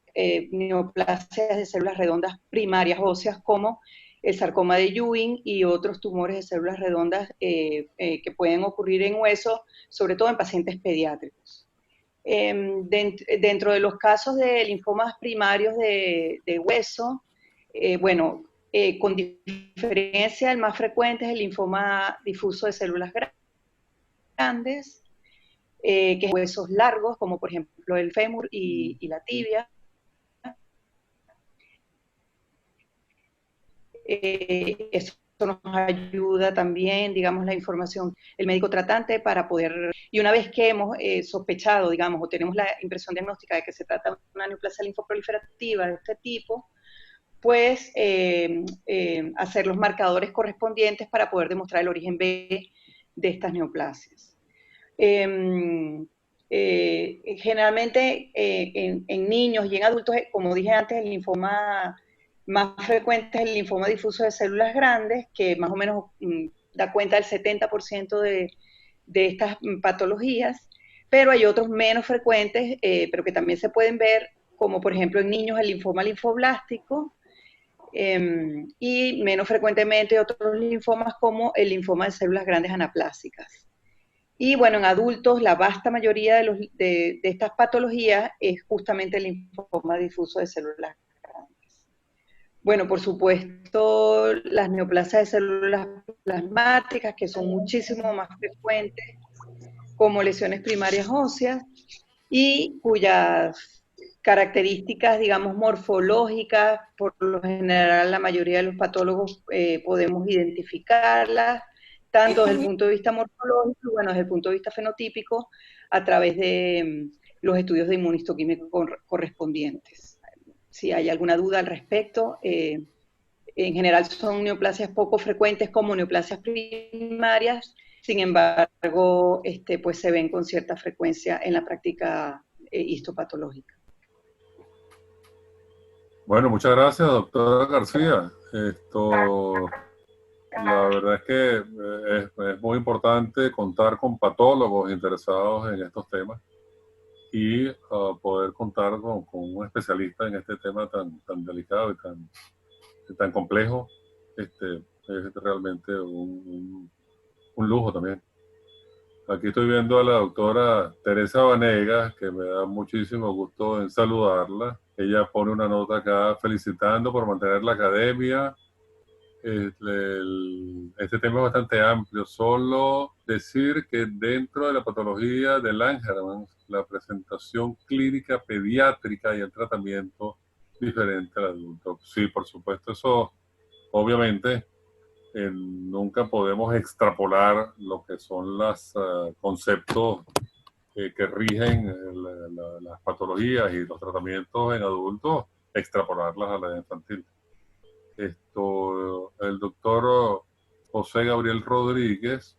neoplasias de células redondas primarias óseas, como el sarcoma de Ewing y otros tumores de células redondas que pueden ocurrir en hueso, sobre todo en pacientes pediátricos. Dentro de los casos de linfomas primarios de hueso, con diferencia, el más frecuente es el linfoma difuso de células grandes, que es huesos largos, como por ejemplo el fémur y la tibia. Eso nos ayuda también, digamos, la información, el médico tratante para poder, y una vez que hemos sospechado, digamos, o tenemos la impresión diagnóstica de que se trata de una neoplasia linfoproliferativa de este tipo, pues hacer los marcadores correspondientes para poder demostrar el origen B de estas neoplasias. Generalmente en niños y en adultos, como dije antes, el linfoma más frecuente es el linfoma difuso de células grandes, que más o menos da cuenta del 70% de estas patologías, pero hay otros menos frecuentes, pero que también se pueden ver, como por ejemplo en niños el linfoma linfoblástico, y menos frecuentemente otros linfomas como el linfoma de células grandes anaplásicas. Y bueno, en adultos la vasta mayoría de estas patologías es justamente el linfoma difuso de células grandes. Bueno, por supuesto, las neoplasias de células plasmáticas, que son muchísimo más frecuentes, como lesiones primarias óseas, y cuyas características, digamos, morfológicas, por lo general la mayoría de los patólogos podemos identificarlas, tanto desde el punto de vista morfológico, bueno, desde el punto de vista fenotípico, a través de los estudios de inmunistoquímica correspondientes. Si hay alguna duda al respecto, en general son neoplasias poco frecuentes como neoplasias primarias, sin embargo, pues se ven con cierta frecuencia en la práctica histopatológica. Bueno, muchas gracias, doctora García. La verdad es que es muy importante contar con patólogos interesados en estos temas y poder contar con un especialista en este tema tan delicado y tan complejo. Es realmente un lujo también. Aquí estoy viendo a la doctora Teresa Vanegas, que me da muchísimo gusto en saludarla. Ella pone una nota acá felicitando por mantener la academia. Este tema es bastante amplio. Solo decir que dentro de la patología de Langerhans, la presentación clínica pediátrica y el tratamiento diferente al adulto. Sí, por supuesto, eso obviamente nunca podemos extrapolar lo que son los conceptos que rigen las patologías y los tratamientos en adultos, extrapolarlas a la edad infantil. El doctor José Gabriel Rodríguez,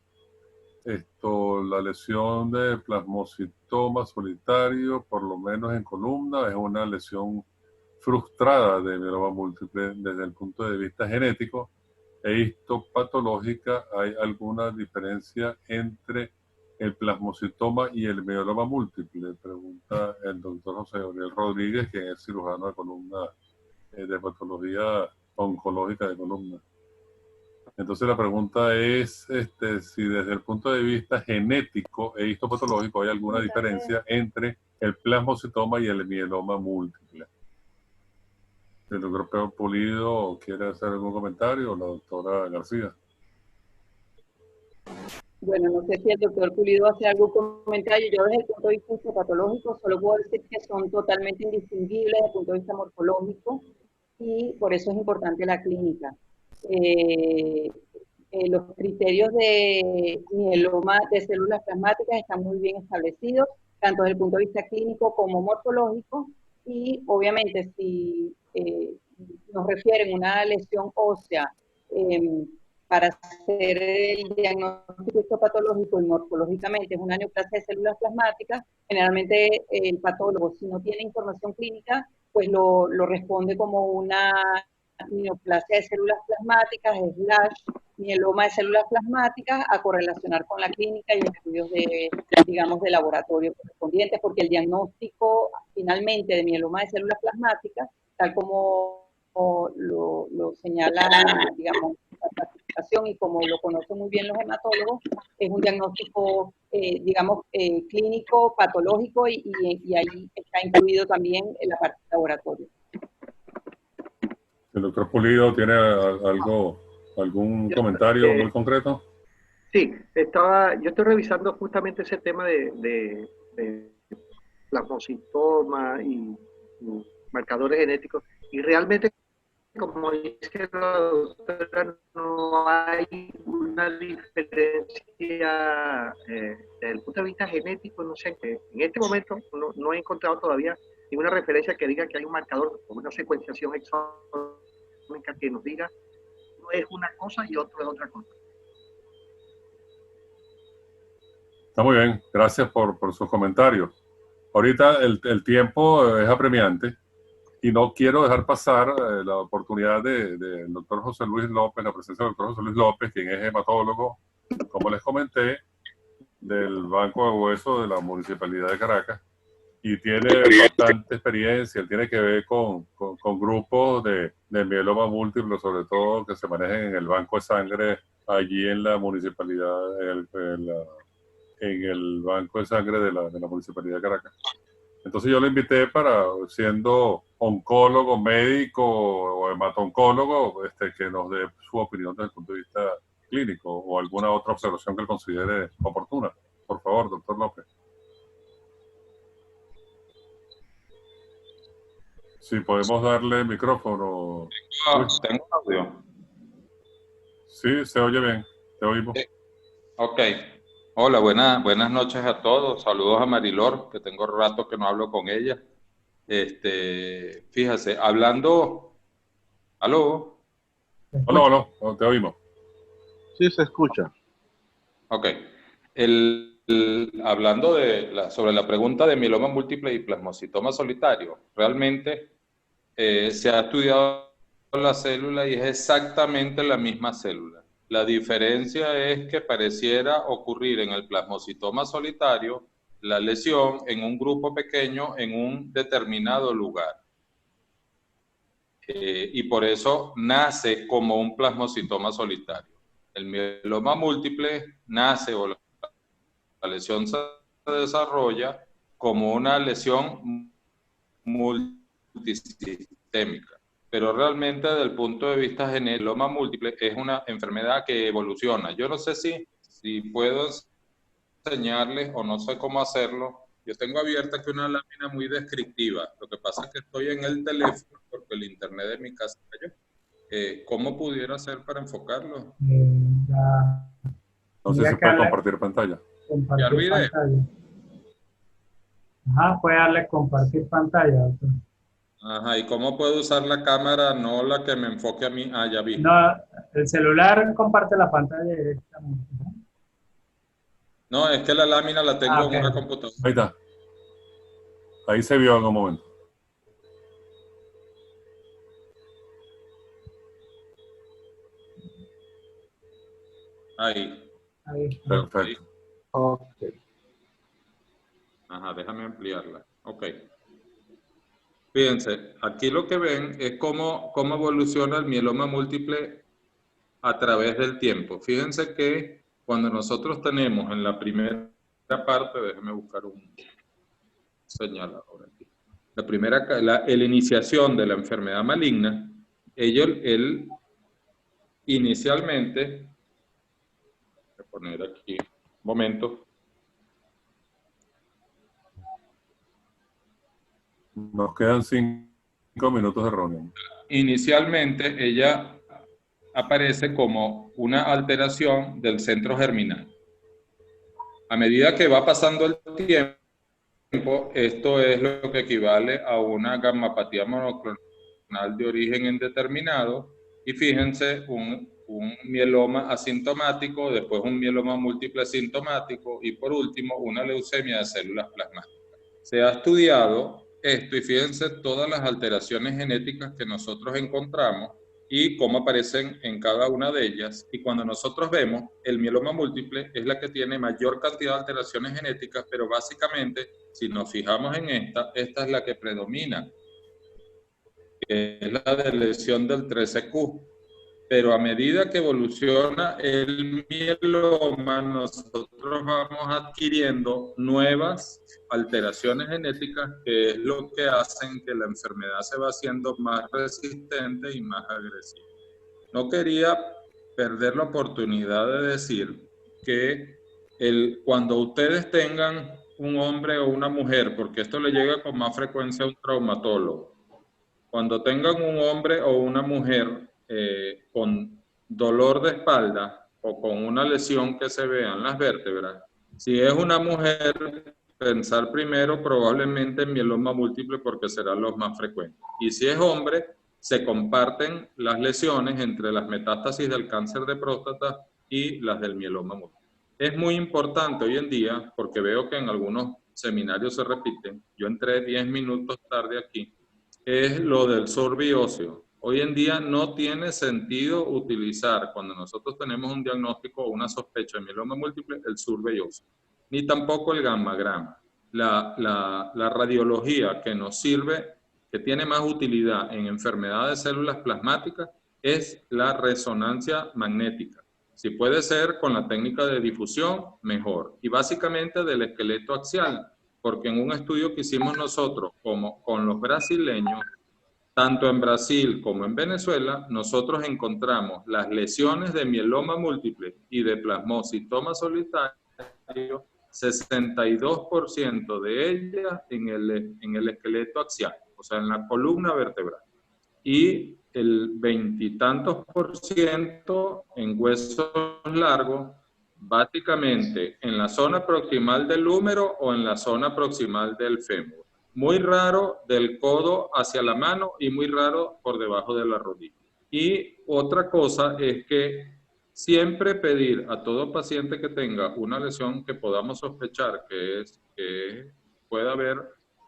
la lesión de plasmocitoma solitario, por lo menos en columna, es una lesión frustrada de mieloma múltiple desde el punto de vista genético e histopatológica. ¿Hay alguna diferencia entre el plasmocitoma y el mieloma múltiple? Pregunta el doctor José Gabriel Rodríguez, quien es cirujano de columna de patología oncológica de columna. Entonces la pregunta es si desde el punto de vista genético e histopatológico hay alguna diferencia entre el plasmocitoma y el mieloma múltiple. El doctor Pulido quiere hacer algún comentario, o la doctora García. Bueno, no sé si el doctor Pulido hace algún comentario. Yo desde el punto de vista patológico solo puedo decir que son totalmente indistinguibles desde el punto de vista morfológico y por eso es importante la clínica. Los criterios de mieloma de células plasmáticas están muy bien establecidos, tanto desde el punto de vista clínico como morfológico, y obviamente si nos refieren a una lesión ósea para hacer el diagnóstico histopatológico y morfológicamente es una neoplasia de células plasmáticas, generalmente el patólogo, si no tiene información clínica, pues lo responde como una neoplasia de células plasmáticas, mieloma de células plasmáticas, a correlacionar con la clínica y estudios de laboratorio correspondientes, porque el diagnóstico finalmente de mieloma de células plasmáticas, tal como lo señala, digamos, la clasificación y como lo conocen muy bien los hematólogos, es un diagnóstico, clínico, patológico y ahí está incluido también en la parte de laboratorio. ¿El doctor Pulido tiene algún comentario muy concreto? Sí, yo estoy revisando justamente ese tema de plasmocitoma y marcadores genéticos, y realmente, como dice la doctora, no hay una diferencia desde el punto de vista genético. No sé, en este momento no he encontrado todavía ninguna referencia que diga que hay un marcador o una secuenciación exómica que nos diga uno es una cosa y otro es otra cosa. Está muy bien, gracias por sus comentarios. Ahorita el tiempo es apremiante y no quiero dejar pasar la oportunidad del doctor José Luis López, la presencia del doctor José Luis López, quien es hematólogo, como les comenté, del Banco de Hueso de la Municipalidad de Caracas, y tiene bastante experiencia. Él tiene que ver con grupos de mieloma múltiple, sobre todo que se manejan en el banco de sangre allí en la municipalidad, en el banco de sangre de la Municipalidad de Caracas. Entonces yo lo invité para, siendo oncólogo, médico o hematoncólogo, que nos dé su opinión desde el punto de vista clínico o alguna otra observación que él considere oportuna. Por favor, doctor López. Si podemos darle micrófono. Tengo audio. Sí, se oye bien. Te oímos. Ok. Hola, buenas noches a todos. Saludos a Marilor, que tengo rato que no hablo con ella. Fíjase, hablando... ¿Aló? Hola, te oímos. Sí, se escucha. Ok. Hablando sobre la pregunta de mieloma múltiple y plasmocitoma solitario, realmente se ha estudiado la célula y es exactamente la misma célula. La diferencia es que pareciera ocurrir en el plasmocitoma solitario la lesión en un grupo pequeño en un determinado lugar. Y por eso nace como un plasmocitoma solitario. El mieloma múltiple nace o la lesión se desarrolla como una lesión multisistémica. Pero realmente desde el punto de vista genético, el mieloma múltiple es una enfermedad que evoluciona. Yo no sé si puedo enseñarles o no sé cómo hacerlo. Yo tengo abierta aquí una lámina muy descriptiva. Lo que pasa es que estoy en el teléfono porque el internet de mi casa cayó. ¿Cómo pudiera hacer para enfocarlo? No sé si puede compartir pantalla. Ya olvidé. Ajá, puede darle compartir pantalla, doctor. Ajá, ¿y cómo puedo usar la cámara, no la que me enfoque a mí? Ah, ya vi. No, el celular comparte la pantalla directamente, ¿no? No, es que la lámina la tengo en una computadora. Ahí está. Ahí se vio en un momento. Ahí. Perfecto. Ahí. Ok. Ajá, déjame ampliarla. Ok. Fíjense, aquí lo que ven es cómo evoluciona el mieloma múltiple a través del tiempo. Fíjense que cuando nosotros tenemos en la primera parte, déjenme buscar un señalador aquí. La iniciación de la enfermedad maligna, él inicialmente, voy a poner aquí, un momento. Nos quedan 5 minutos de reunión. Inicialmente ella aparece como una alteración del centro germinal. A medida que va pasando el tiempo, esto es lo que equivale a una gammapatía monoclonal de origen indeterminado, y fíjense, un mieloma asintomático, después un mieloma múltiple asintomático, y por último una leucemia de células plasmáticas. Se ha estudiado esto y fíjense todas las alteraciones genéticas que nosotros encontramos y cómo aparecen en cada una de ellas. Y cuando nosotros vemos, el mieloma múltiple es la que tiene mayor cantidad de alteraciones genéticas, pero básicamente, si nos fijamos en esta es la que predomina, que es la de lesión del 13Q. Pero a medida que evoluciona el mieloma, nosotros vamos adquiriendo nuevas alteraciones genéticas, que es lo que hacen que la enfermedad se va haciendo más resistente y más agresiva. No quería perder la oportunidad de decir que cuando ustedes tengan un hombre o una mujer, porque esto le llega con más frecuencia a un traumatólogo, cuando tengan un hombre o una mujer con dolor de espalda o con una lesión que se vea en las vértebras, si es una mujer, pensar primero probablemente en mieloma múltiple porque serán los más frecuentes. Y si es hombre, se comparten las lesiones entre las metástasis del cáncer de próstata y las del mieloma múltiple. Es muy importante hoy en día, porque veo que en algunos seminarios se repiten, yo entré 10 minutos tarde aquí, es lo del survey óseo. Hoy en día no tiene sentido utilizar, cuando nosotros tenemos un diagnóstico o una sospecha de mieloma múltiple, el survey óseo, ni tampoco el gammagrama. La radiología que nos sirve, que tiene más utilidad en enfermedades de células plasmáticas, es la resonancia magnética. Si puede ser con la técnica de difusión, mejor. Y básicamente del esqueleto axial, porque en un estudio que hicimos nosotros como con los brasileños, tanto en Brasil como en Venezuela, nosotros encontramos las lesiones de mieloma múltiple y de plasmocitoma solitario, 62% de ellas en el esqueleto axial, o sea, en la columna vertebral, y el 20 y tantos % en huesos largos, básicamente en la zona proximal del húmero o en la zona proximal del fémur. Muy raro del codo hacia la mano y muy raro por debajo de la rodilla. Y otra cosa es que siempre pedir a todo paciente que tenga una lesión que podamos sospechar que pueda haber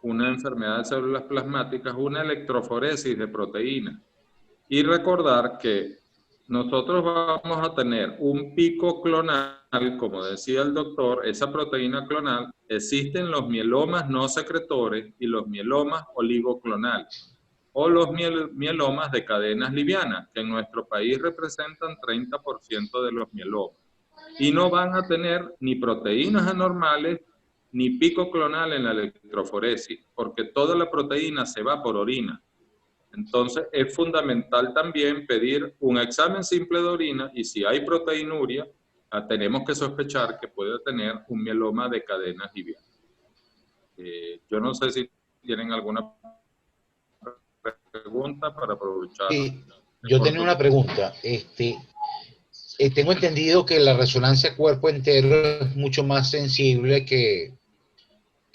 una enfermedad de células plasmáticas, una electroforesis de proteína. Y recordar que nosotros vamos a tener un pico clonal, como decía el doctor, esa proteína clonal, existen los mielomas no secretores y los mielomas oligoclonales, o los mielomas de cadenas livianas, que en nuestro país representan 30% de los mielomas. Y no van a tener ni proteínas anormales, ni pico clonal en la electroforesis, porque toda la proteína se va por orina. Entonces es fundamental también pedir un examen simple de orina y si hay proteinuria, tenemos que sospechar que puede tener un mieloma de cadena liviana. Yo no sé si tienen alguna pregunta para aprovechar. Yo tenía una pregunta. Tengo entendido que la resonancia cuerpo entero es mucho más sensible que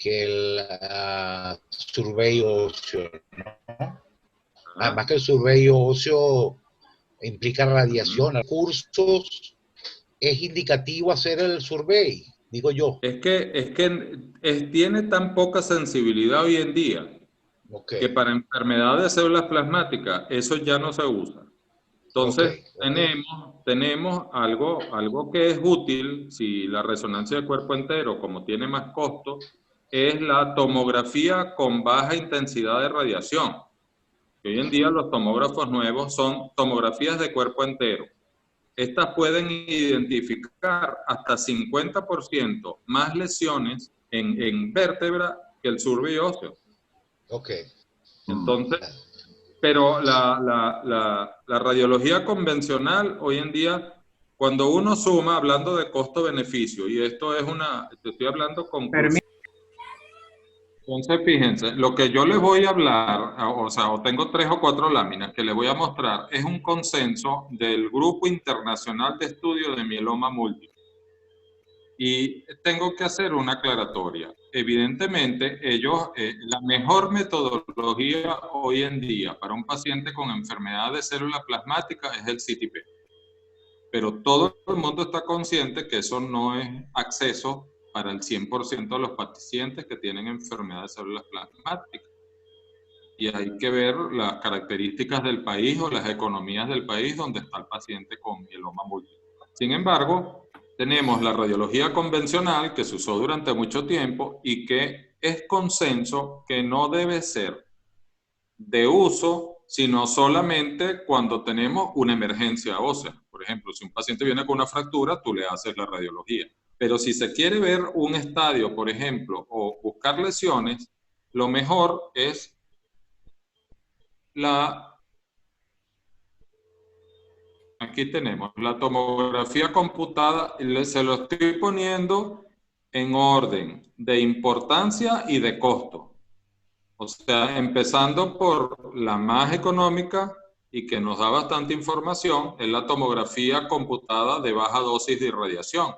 el survey óseo, ¿no? Además que el survey óseo implica radiación. Cursos es indicativo hacer el survey, digo yo. Es que tiene tan poca sensibilidad hoy en día que para enfermedades de células plasmáticas eso ya no se usa. Entonces tenemos algo que es útil si la resonancia de cuerpo entero, como tiene más costo, es la tomografía con baja intensidad de radiación. Hoy en día los tomógrafos nuevos son tomografías de cuerpo entero. Estas pueden identificar hasta 50% más lesiones en vértebra que el survey óseo. Entonces, pero la radiología convencional hoy en día, cuando uno suma, hablando de costo-beneficio, y esto es te estoy hablando con... Entonces, fíjense, lo que yo les voy a hablar, o tengo 3 o 4 láminas que les voy a mostrar, es un consenso del Grupo Internacional de Estudio de Mieloma Múltiple. Y tengo que hacer una aclaratoria. Evidentemente, la mejor metodología hoy en día para un paciente con enfermedad de célula plasmática es el CTP. Pero todo el mundo está consciente que eso no es acceso para el 100% de los pacientes que tienen enfermedad de células plasmáticas. Y hay que ver las características del país o las economías del país donde está el paciente con mieloma múltiple. Sin embargo, tenemos la radiología convencional que se usó durante mucho tiempo y que es consenso que no debe ser de uso, sino solamente cuando tenemos una emergencia ósea. Por ejemplo, si un paciente viene con una fractura, tú le haces la radiología. Pero si se quiere ver un estadio, por ejemplo, o buscar lesiones, lo mejor es aquí tenemos la tomografía computada, se lo estoy poniendo en orden de importancia y de costo. O sea, empezando por la más económica y que nos da bastante información, es la tomografía computada de baja dosis de irradiación.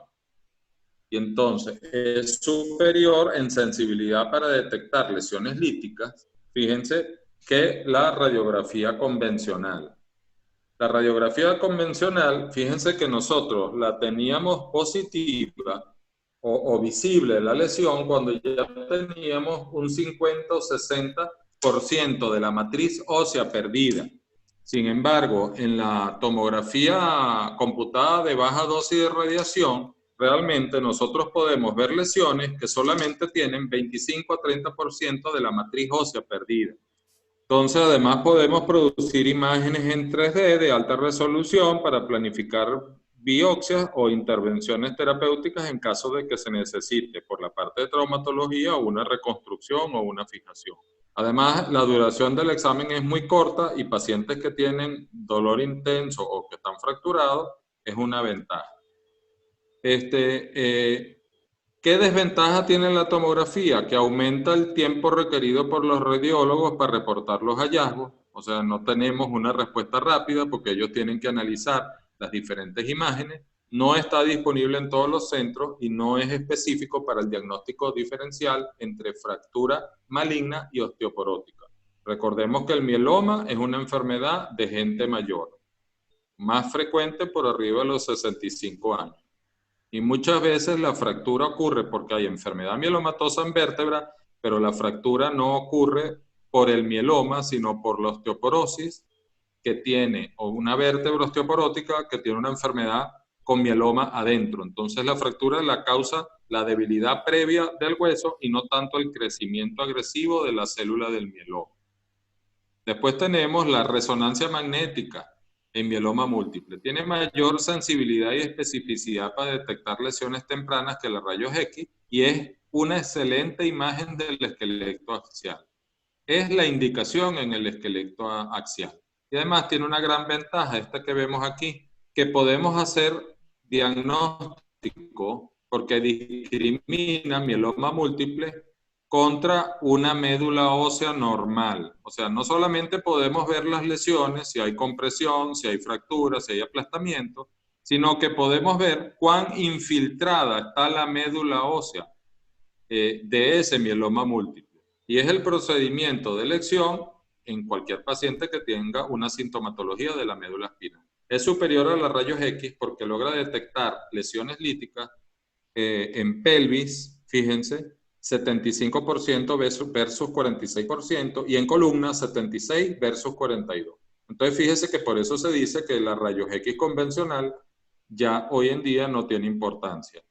Y entonces es superior en sensibilidad para detectar lesiones líticas, fíjense, que la radiografía convencional. La radiografía convencional, fíjense que nosotros la teníamos positiva o visible la lesión cuando ya teníamos un 50 o 60% de la matriz ósea perdida. Sin embargo, en la tomografía computada de baja dosis de radiación, realmente nosotros podemos ver lesiones que solamente tienen 25 a 30% de la matriz ósea perdida. Entonces, además podemos producir imágenes en 3D de alta resolución para planificar biopsias o intervenciones terapéuticas en caso de que se necesite por la parte de traumatología o una reconstrucción o una fijación. Además, la duración del examen es muy corta y pacientes que tienen dolor intenso o que están fracturados es una ventaja. ¿Qué desventaja tiene la tomografía? Que aumenta el tiempo requerido por los radiólogos para reportar los hallazgos. O sea, no tenemos una respuesta rápida porque ellos tienen que analizar las diferentes imágenes. No está disponible en todos los centros y no es específico para el diagnóstico diferencial entre fractura maligna y osteoporótica. Recordemos que el mieloma es una enfermedad de gente mayor, más frecuente por arriba de los 65 años. Y muchas veces la fractura ocurre porque hay enfermedad mielomatosa en vértebra, pero la fractura no ocurre por el mieloma, sino por la osteoporosis que tiene, o una vértebra osteoporótica que tiene una enfermedad con mieloma adentro. Entonces la fractura la causa la debilidad previa del hueso y no tanto el crecimiento agresivo de la célula del mieloma. Después tenemos la resonancia magnética. en mieloma múltiple. Tiene mayor sensibilidad y especificidad para detectar lesiones tempranas que los rayos X y es una excelente imagen del esqueleto axial. Es la indicación en el esqueleto axial. Y además tiene una gran ventaja, esta que vemos aquí, que podemos hacer diagnóstico porque discrimina mieloma múltiple contra una médula ósea normal. O sea, no solamente podemos ver las lesiones, si hay compresión, si hay fractura, si hay aplastamiento, sino que podemos ver cuán infiltrada está la médula ósea de ese mieloma múltiple. Y es el procedimiento de elección en cualquier paciente que tenga una sintomatología de la médula espinal. Es superior a los rayos X porque logra detectar lesiones líticas en pelvis, fíjense, 75% versus 46%, y en columna 76 versus 42. Entonces fíjese que por eso se dice que la rayos X convencional ya hoy en día no tiene importancia.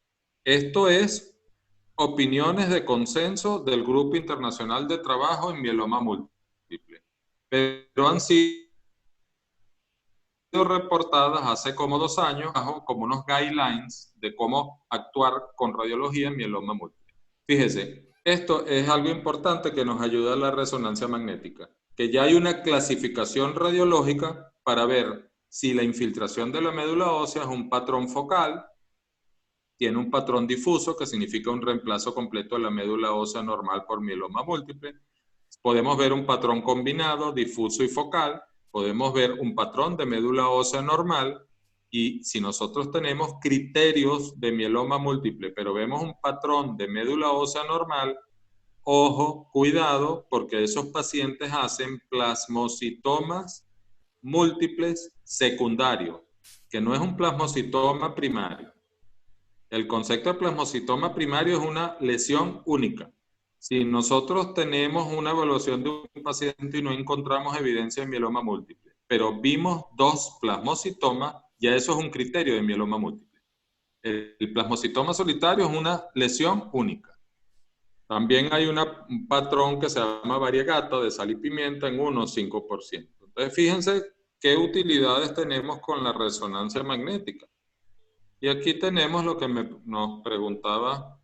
Esto es opiniones de consenso del Grupo Internacional de Trabajo en Mieloma Múltiple, pero han sido reportadas hace como 2 años como unos guidelines de cómo actuar con radiología en mieloma múltiple. Fíjese, esto es algo importante que nos ayuda a la resonancia magnética, que ya hay una clasificación radiológica para ver si la infiltración de la médula ósea es un patrón focal, tiene un patrón difuso, que significa un reemplazo completo de la médula ósea normal por mieloma múltiple. Podemos ver un patrón combinado, difuso y focal. Podemos ver un patrón de médula ósea normal, y si nosotros tenemos criterios de mieloma múltiple, pero vemos un patrón de médula ósea normal, ojo, cuidado, porque esos pacientes hacen plasmocitomas múltiples secundarios, que no es un plasmocitoma primario. El concepto de plasmocitoma primario es una lesión única. Si nosotros tenemos una evaluación de un paciente y no encontramos evidencia de mieloma múltiple, pero vimos 2 plasmocitomas, ya eso es un criterio de mieloma múltiple. El plasmocitoma solitario es una lesión única. También hay un patrón que se llama variegata de sal y pimienta en 1,5%. Entonces, fíjense qué utilidades tenemos con la resonancia magnética. Y aquí tenemos lo que nos preguntaba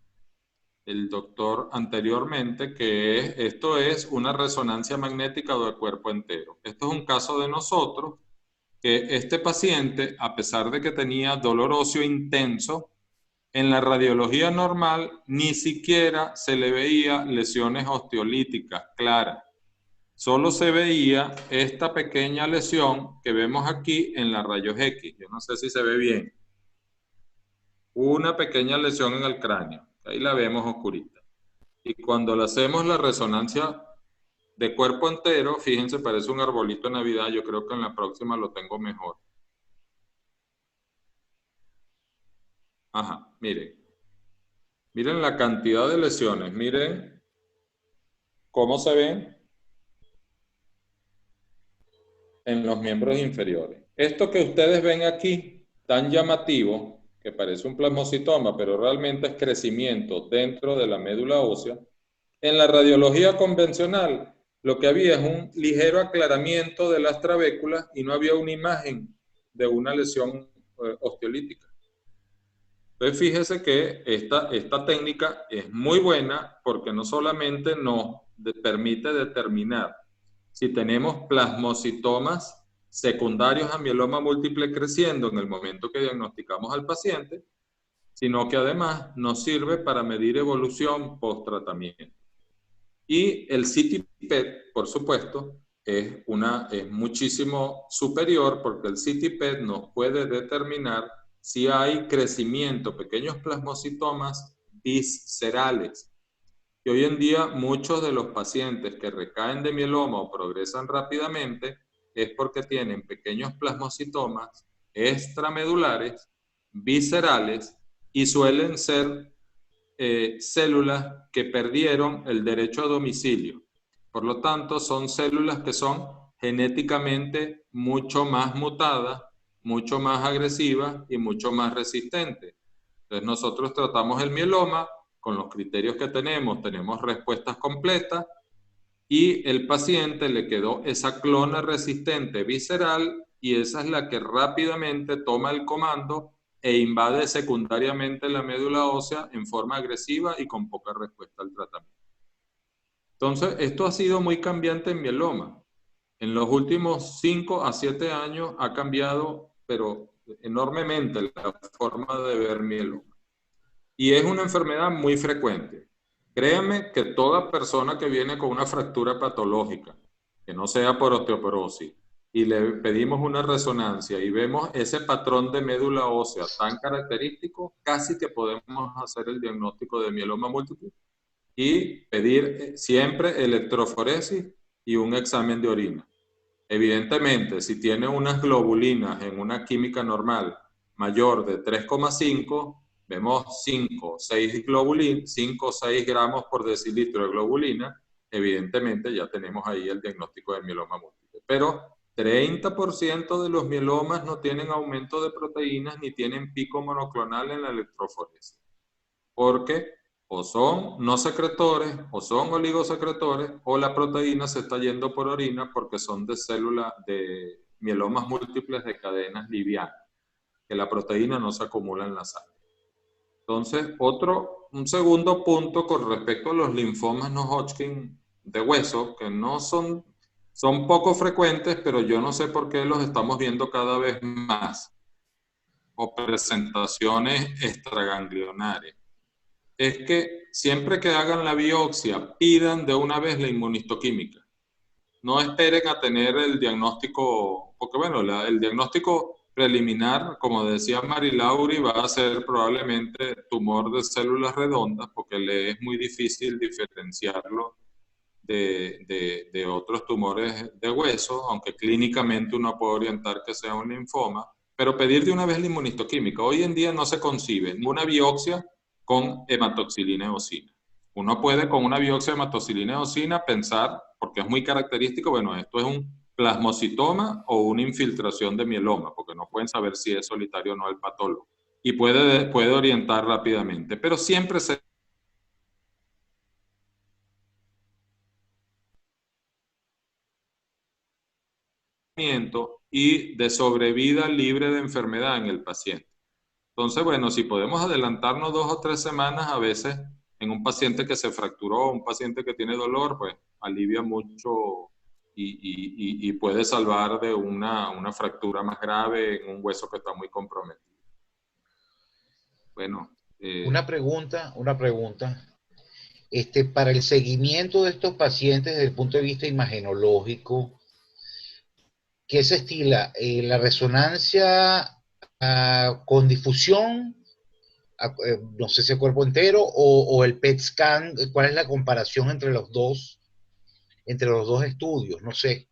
el doctor anteriormente, que esto es una resonancia magnética del cuerpo entero. Esto es un caso de nosotros, que este paciente, a pesar de que tenía dolor óseo intenso, en la radiología normal ni siquiera se le veía lesiones osteolíticas claras. Solo se veía esta pequeña lesión que vemos aquí en la rayos X. Yo no sé si se ve bien. Una pequeña lesión en el cráneo. Ahí la vemos oscurita. Y cuando le hacemos la resonancia de cuerpo entero, fíjense, parece un arbolito de Navidad. Yo creo que en la próxima lo tengo mejor. Ajá, miren. Miren la cantidad de lesiones. Miren cómo se ven en los miembros inferiores. Esto que ustedes ven aquí, tan llamativo, que parece un plasmocitoma, pero realmente es crecimiento dentro de la médula ósea. En la radiología convencional, lo que había es un ligero aclaramiento de las trabéculas y no había una imagen de una lesión osteolítica. Entonces, fíjese que esta técnica es muy buena porque no solamente nos permite determinar si tenemos plasmocitomas secundarios a mieloma múltiple creciendo en el momento que diagnosticamos al paciente, sino que además nos sirve para medir evolución post-tratamiento. Y el CT-PET, por supuesto, es muchísimo superior porque el CT-PET nos puede determinar si hay crecimiento, pequeños plasmocitomas viscerales. Y hoy en día muchos de los pacientes que recaen de mieloma o progresan rápidamente es porque tienen pequeños plasmocitomas extramedulares, viscerales, y suelen ser células que perdieron el derecho a domicilio. Por lo tanto, son células que son genéticamente mucho más mutadas, mucho más agresivas y mucho más resistentes. Entonces nosotros tratamos el mieloma con los criterios que tenemos respuestas completas, y el paciente le quedó esa clona resistente visceral y esa es la que rápidamente toma el comando e invade secundariamente la médula ósea en forma agresiva y con poca respuesta al tratamiento. Entonces, esto ha sido muy cambiante en mieloma. En los últimos 5 a 7 años ha cambiado, pero enormemente, la forma de ver mieloma. Y es una enfermedad muy frecuente. Créanme que toda persona que viene con una fractura patológica, que no sea por osteoporosis, y le pedimos una resonancia y vemos ese patrón de médula ósea tan característico, casi que podemos hacer el diagnóstico de mieloma múltiple y pedir siempre electroforesis y un examen de orina. Evidentemente, si tiene unas globulinas en una química normal mayor de 3,5, vemos 5 o 6 gramos por decilitro de globulina, evidentemente ya tenemos ahí el diagnóstico de mieloma múltiple. Pero 30% de los mielomas no tienen aumento de proteínas ni tienen pico monoclonal en la electroforesis, porque o son no secretores, o son oligosecretores, o la proteína se está yendo por orina porque son de células de mielomas múltiples de cadenas livianas, que la proteína no se acumula en la sangre. Entonces, un segundo punto con respecto a los linfomas no Hodgkin de hueso, que no son poco frecuentes, pero yo no sé por qué los estamos viendo cada vez más, o presentaciones extraganglionares, es que siempre que hagan la biopsia, pidan de una vez la inmunistoquímica. No esperen a tener el diagnóstico, porque bueno, el diagnóstico preliminar, como decía Marilauri, va a ser probablemente tumor de células redondas, porque le es muy difícil diferenciarlo de otros tumores de hueso, aunque clínicamente uno puede orientar que sea un linfoma, pero pedir de una vez la inmunistoquímica. Hoy en día no se concibe ninguna biopsia con hematoxilina eosina. Uno puede con una biopsia de hematoxilina eosina pensar, porque es muy característico, bueno, esto es un plasmocitoma o una infiltración de mieloma, porque no pueden saber si es solitario o no el patólogo. Y puede orientar rápidamente, pero siempre se y de sobrevida libre de enfermedad en el paciente. Entonces, bueno, si podemos adelantarnos 2 o 3 semanas, a veces en un paciente que se fracturó, un paciente que tiene dolor, pues alivia mucho y puede salvar de una fractura más grave en un hueso que está muy comprometido. Bueno. Una pregunta. Para el seguimiento de estos pacientes desde el punto de vista imagenológico, ¿qué se estila? ¿La resonancia con difusión? No sé si el cuerpo entero o el PET scan. ¿Cuál es la comparación entre los dos estudios? No sé.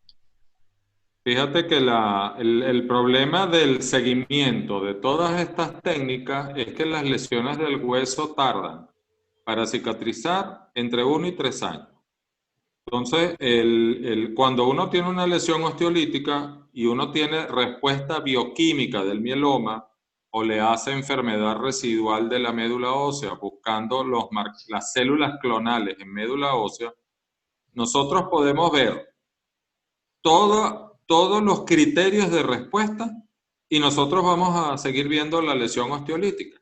Fíjate que el problema del seguimiento de todas estas técnicas es que las lesiones del hueso tardan para cicatrizar entre 1 y 3 años. Entonces, cuando uno tiene una lesión osteolítica y uno tiene respuesta bioquímica del mieloma, o le hace enfermedad residual de la médula ósea, buscando las células clonales en médula ósea, nosotros podemos ver todos los criterios de respuesta y nosotros vamos a seguir viendo la lesión osteolítica.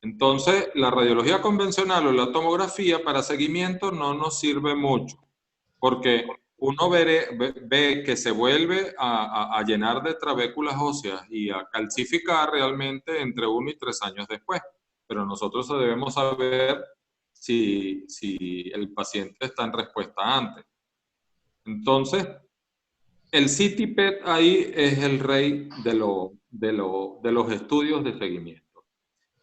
Entonces, la radiología convencional o la tomografía para seguimiento no nos sirve mucho, porque uno ve que se vuelve a llenar de trabéculas óseas y a calcificar realmente entre 1 y 3 años después. Pero nosotros debemos saber si el paciente está en respuesta antes. Entonces, el CT-PET ahí es el rey de los estudios de seguimiento.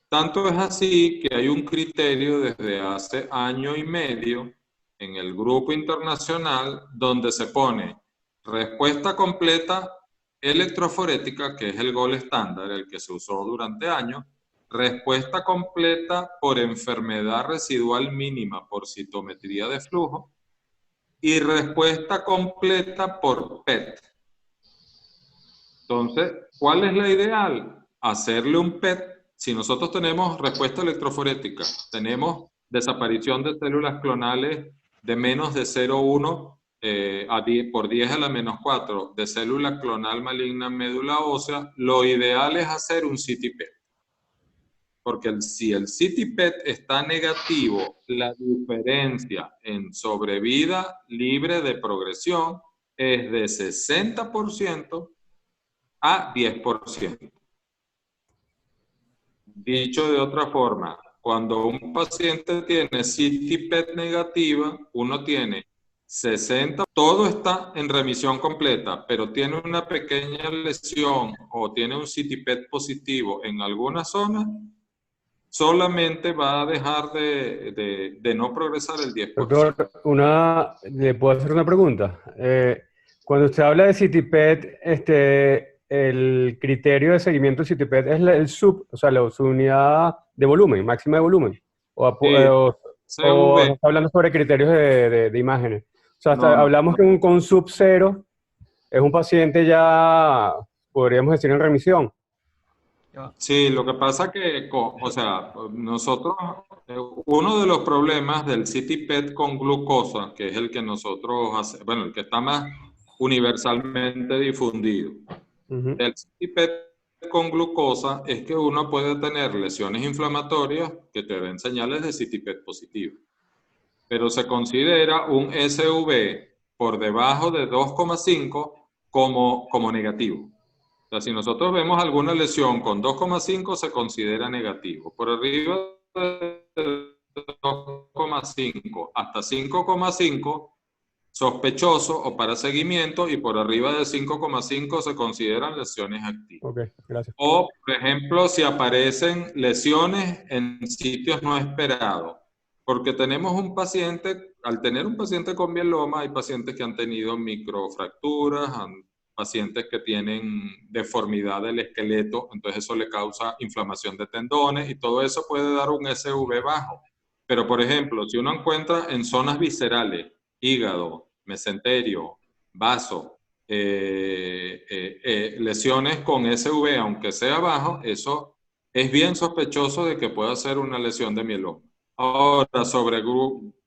Tanto es así que hay un criterio desde hace año y medio en el grupo internacional donde se pone respuesta completa electroforética, que es el gold estándar, el que se usó durante años, respuesta completa por enfermedad residual mínima por citometría de flujo y respuesta completa por PET. Entonces, ¿cuál es la ideal? Hacerle un PET. Si nosotros tenemos respuesta electroforética, tenemos desaparición de células clonales de menos de 0,1 por 10 a la menos 4 de célula clonal maligna en médula ósea, lo ideal es hacer un CT-PET. Porque si el CT-PET está negativo, la diferencia en sobrevida libre de progresión es de 60% a 10%. Dicho de otra forma, cuando un paciente tiene CT-PET negativa, uno tiene 60, todo está en remisión completa, pero tiene una pequeña lesión o tiene un CT-PET positivo en alguna zona, solamente va a dejar de no progresar el 10%. Doctor, ¿le puedo hacer una pregunta? Cuando usted habla de CT-PET, el criterio de seguimiento de CT-PET es el o sea, la subunidad de volumen, máxima de volumen. O CV. está hablando sobre criterios de imágenes. O sea, No. hablamos que con sub 0 es un paciente ya, podríamos decir, en remisión. Sí, lo que pasa que, o sea, nosotros, uno de los problemas del CT-PET con glucosa, que es el que nosotros hacemos, bueno, el que está más universalmente difundido, el CT-PET con glucosa es que uno puede tener lesiones inflamatorias que te den señales de CT-PET positivo, pero se considera un SV por debajo de 2,5 como negativo. O sea, si nosotros vemos alguna lesión con 2,5 se considera negativo. Por arriba de 2,5 hasta 5,5 sospechoso o para seguimiento, y por arriba de 5,5 se consideran lesiones activas. Ok, gracias. O, por ejemplo, si aparecen lesiones en sitios no esperados. Porque tenemos un paciente, al tener un paciente con mieloma, hay pacientes que han tenido microfracturas, pacientes que tienen deformidad del esqueleto, entonces eso le causa inflamación de tendones y todo eso puede dar un SV bajo. Pero, por ejemplo, si uno encuentra en zonas viscerales, hígado, mesenterio, vaso, lesiones con SV, aunque sea bajo, eso es bien sospechoso de que pueda ser una lesión de mieloma. Ahora, sobre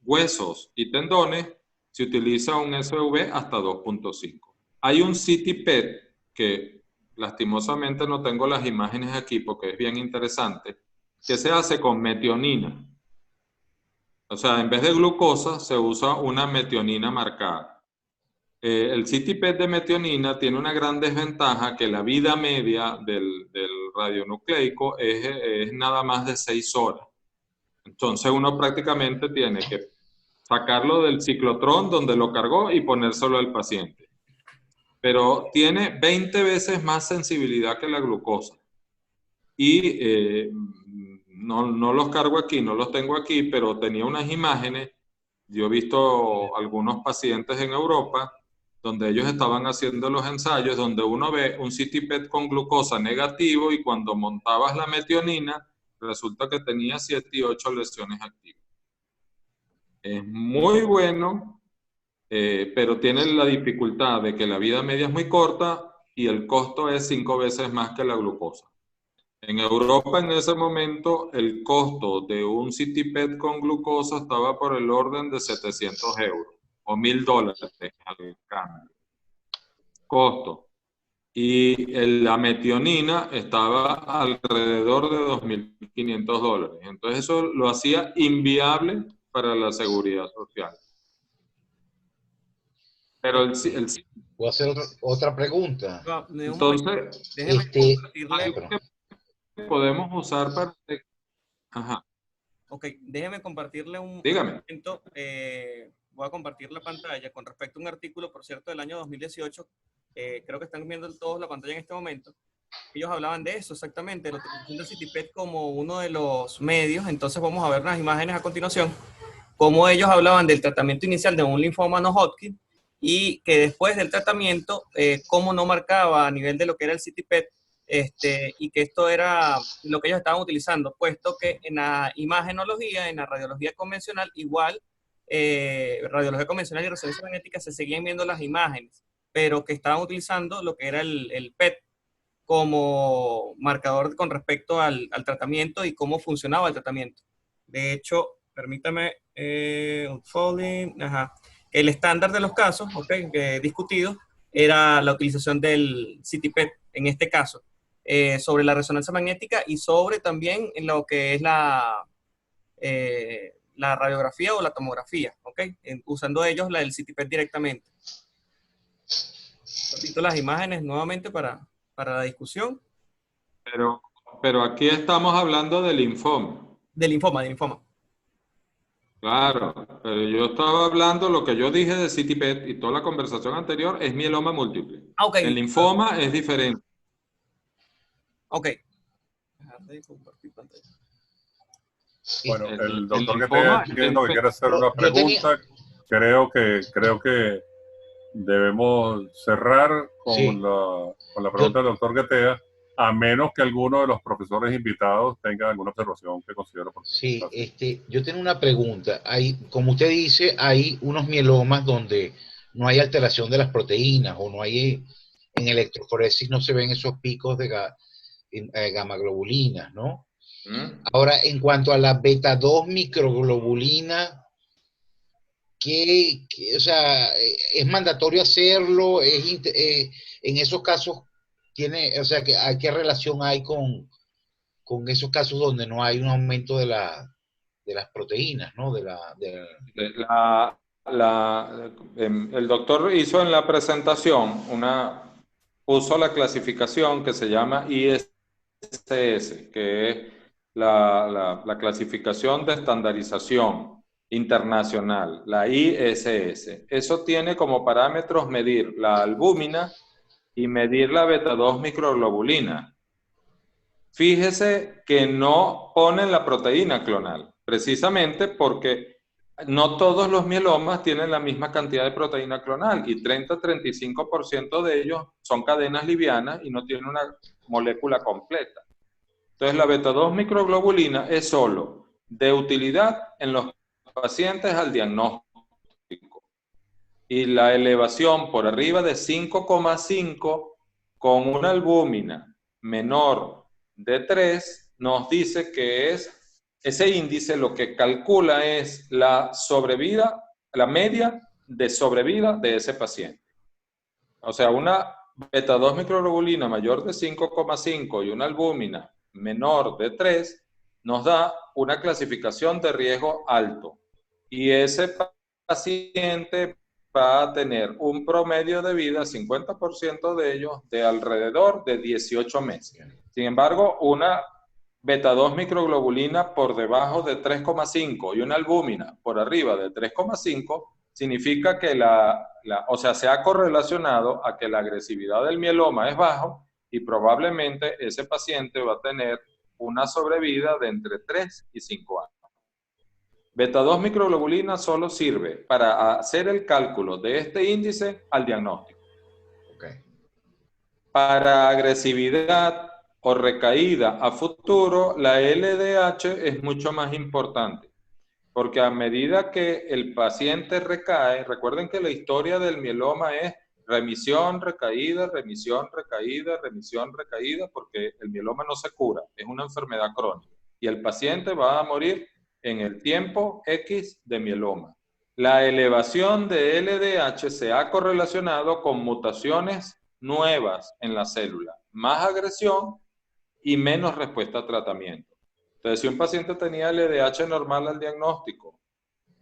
huesos y tendones, se utiliza un SV hasta 2,5. Hay un CT-PET que lastimosamente no tengo las imágenes aquí porque es bien interesante, que se hace con metionina. O sea, en vez de glucosa se usa una metionina marcada. El CT-PET de metionina tiene una gran desventaja, que la vida media del radionucleico es nada más de 6 horas. Entonces uno prácticamente tiene que sacarlo del ciclotrón donde lo cargó y ponérselo al paciente. Pero tiene 20 veces más sensibilidad que la glucosa. Y no los cargo aquí, no los tengo aquí, pero tenía unas imágenes. Yo he visto algunos pacientes en Europa donde ellos estaban haciendo los ensayos, donde uno ve un CT-PET con glucosa negativo y cuando montabas la metionina, resulta que tenía 7 y 8 lesiones activas. Es muy bueno, pero tiene la dificultad de que la vida media es muy corta y el costo es 5 veces más que la glucosa. En Europa en ese momento el costo de un CT-PET con glucosa estaba por el orden de 700 euros o $1.000 al cambio. Costo. Y la metionina estaba alrededor de $2.500. Entonces eso lo hacía inviable para la seguridad social. Pero Voy a hacer otra pregunta. entonces, Déjeme compartirle. Podemos usar para... Ajá. Ok, déjeme compartirle un Dígame. momento. Voy a compartir la pantalla con respecto a un artículo, por cierto, del año 2018. Creo que están viendo todos la pantalla en este momento. Ellos hablaban de eso exactamente, de la utilización del CT-PET como uno de los medios. Entonces vamos a ver unas imágenes a continuación, cómo ellos hablaban del tratamiento inicial de un linfoma no Hodgkin y que después del tratamiento, cómo no marcaba a nivel de lo que era el CT-PET, y que esto era lo que ellos estaban utilizando, puesto que en la imagenología, en la radiología convencional, igual, radiología convencional y resonancia magnética se seguían viendo las imágenes, pero que estaban utilizando lo que era el PET como marcador con respecto al tratamiento y cómo funcionaba el tratamiento. De hecho, permítame, unfolding, ajá. El estándar de los casos, discutidos, era la utilización del CT-PET, en este caso, sobre la resonancia magnética y sobre también en lo que es la radiografía o la tomografía, usando ellos el CT-PET directamente. Repito las imágenes nuevamente para la discusión. Pero aquí estamos hablando del linfoma. Del linfoma. Claro, pero yo estaba hablando, lo que yo dije de CT-PET y toda la conversación anterior es mieloma múltiple. El linfoma es diferente. Ok. Bueno, el doctor Getea entiendo que quiere hacer una pregunta. Creo que debemos cerrar con la pregunta del doctor Getea, a menos que alguno de los profesores invitados tenga alguna observación que considero oportuna. Sí, yo tengo una pregunta. Como usted dice, hay unos mielomas donde no hay alteración de las proteínas o no hay, en electroforesis no se ven esos picos de gamaglobulinas, ¿no? Ahora, en cuanto a la beta 2 microglobulina, o sea, ¿es mandatorio hacerlo? En esos casos, o sea, ¿qué relación hay con esos casos donde no hay un aumento de las proteínas, ¿no? El doctor hizo en la presentación puso la clasificación que se llama ISS, que es la clasificación de estandarización internacional, la ISS. Eso tiene como parámetros medir la albúmina y medir la beta 2 microglobulina. Fíjese que no ponen la proteína clonal, precisamente porque no todos los mielomas tienen la misma cantidad de proteína clonal y 30-35% de ellos son cadenas livianas y no tienen una molécula completa. Entonces la beta 2 microglobulina es solo de utilidad en los pacientes al diagnóstico. Y la elevación por arriba de 5,5 con una albúmina menor de 3 nos dice que ese índice lo que calcula es la sobrevida, la media de sobrevida de ese paciente. O sea, una beta 2 microglobulina mayor de 5,5 y una albúmina menor de 3 nos da una clasificación de riesgo alto. Y ese paciente va a tener un promedio de vida, 50% de ellos, de alrededor de 18 meses. Sin embargo, una beta 2 microglobulina por debajo de 3,5 y una albúmina por arriba de 3,5 significa que o sea, se ha correlacionado a que la agresividad del mieloma es bajo y probablemente ese paciente va a tener una sobrevida de entre 3 y 5 años. Beta 2 microglobulina solo sirve para hacer el cálculo de este índice al diagnóstico. Para agresividad o recaída a futuro, la LDH es mucho más importante, porque a medida que el paciente recae, recuerden que la historia del mieloma es remisión, recaída, remisión, recaída, remisión, recaída, porque el mieloma no se cura, es una enfermedad crónica, y el paciente va a morir en el tiempo X de mieloma. La elevación de LDH se ha correlacionado con mutaciones nuevas en la célula, más agresión y menos respuesta a tratamiento. Entonces, si un paciente tenía LDH normal al diagnóstico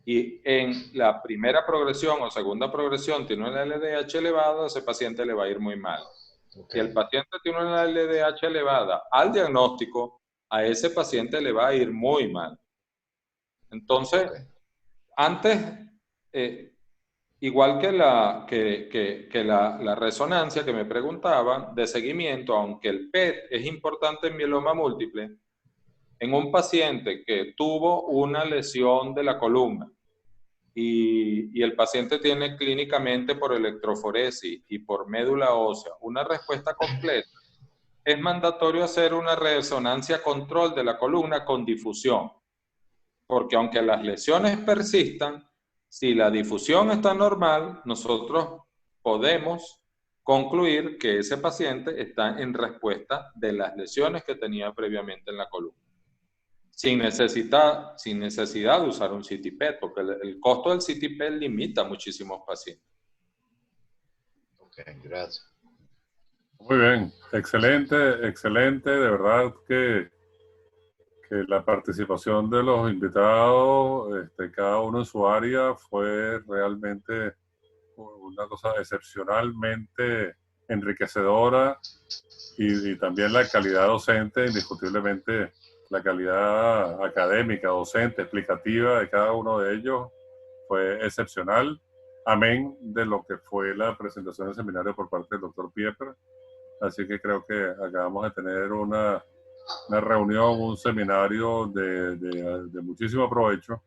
y en la primera progresión o segunda progresión tiene una LDH elevada, a ese paciente le va a ir muy mal. Si el paciente tiene una LDH elevada al diagnóstico, a ese paciente le va a ir muy mal. Entonces, antes, igual que la resonancia que me preguntaban de seguimiento, aunque el PET es importante en mieloma múltiple, en un paciente que tuvo una lesión de la columna y el paciente tiene clínicamente por electroforesis y por médula ósea una respuesta completa, es mandatorio hacer una resonancia control de la columna con difusión. Porque aunque las lesiones persistan, si la difusión está normal, nosotros podemos concluir que ese paciente está en respuesta de las lesiones que tenía previamente en la columna. sin necesidad de usar un CityPET, porque el costo del CityPET limita a muchísimos pacientes. Ok, gracias. Muy bien, excelente, excelente. De verdad que la participación de los invitados, cada uno en su área, fue realmente una cosa excepcionalmente enriquecedora y también la calidad docente, indiscutiblemente la calidad académica, docente, explicativa de cada uno de ellos fue excepcional. Amén de lo que fue la presentación del seminario por parte del doctor Pieper. Así que creo que acabamos de tener una reunión, un seminario de muchísimo provecho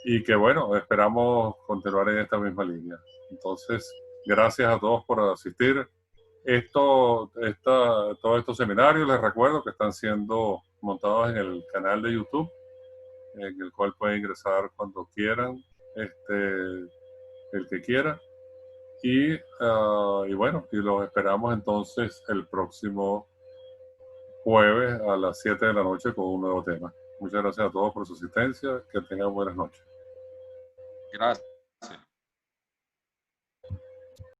y que bueno, esperamos continuar en esta misma línea. Entonces, gracias a todos por asistir. Todos estos seminarios, les recuerdo que están siendo montados en el canal de YouTube, en el cual pueden ingresar cuando quieran, el que quiera. Y bueno, y los esperamos entonces el próximo jueves a las 7 de la noche con un nuevo tema. Muchas gracias a todos por su asistencia. Que tengan buenas noches. Gracias.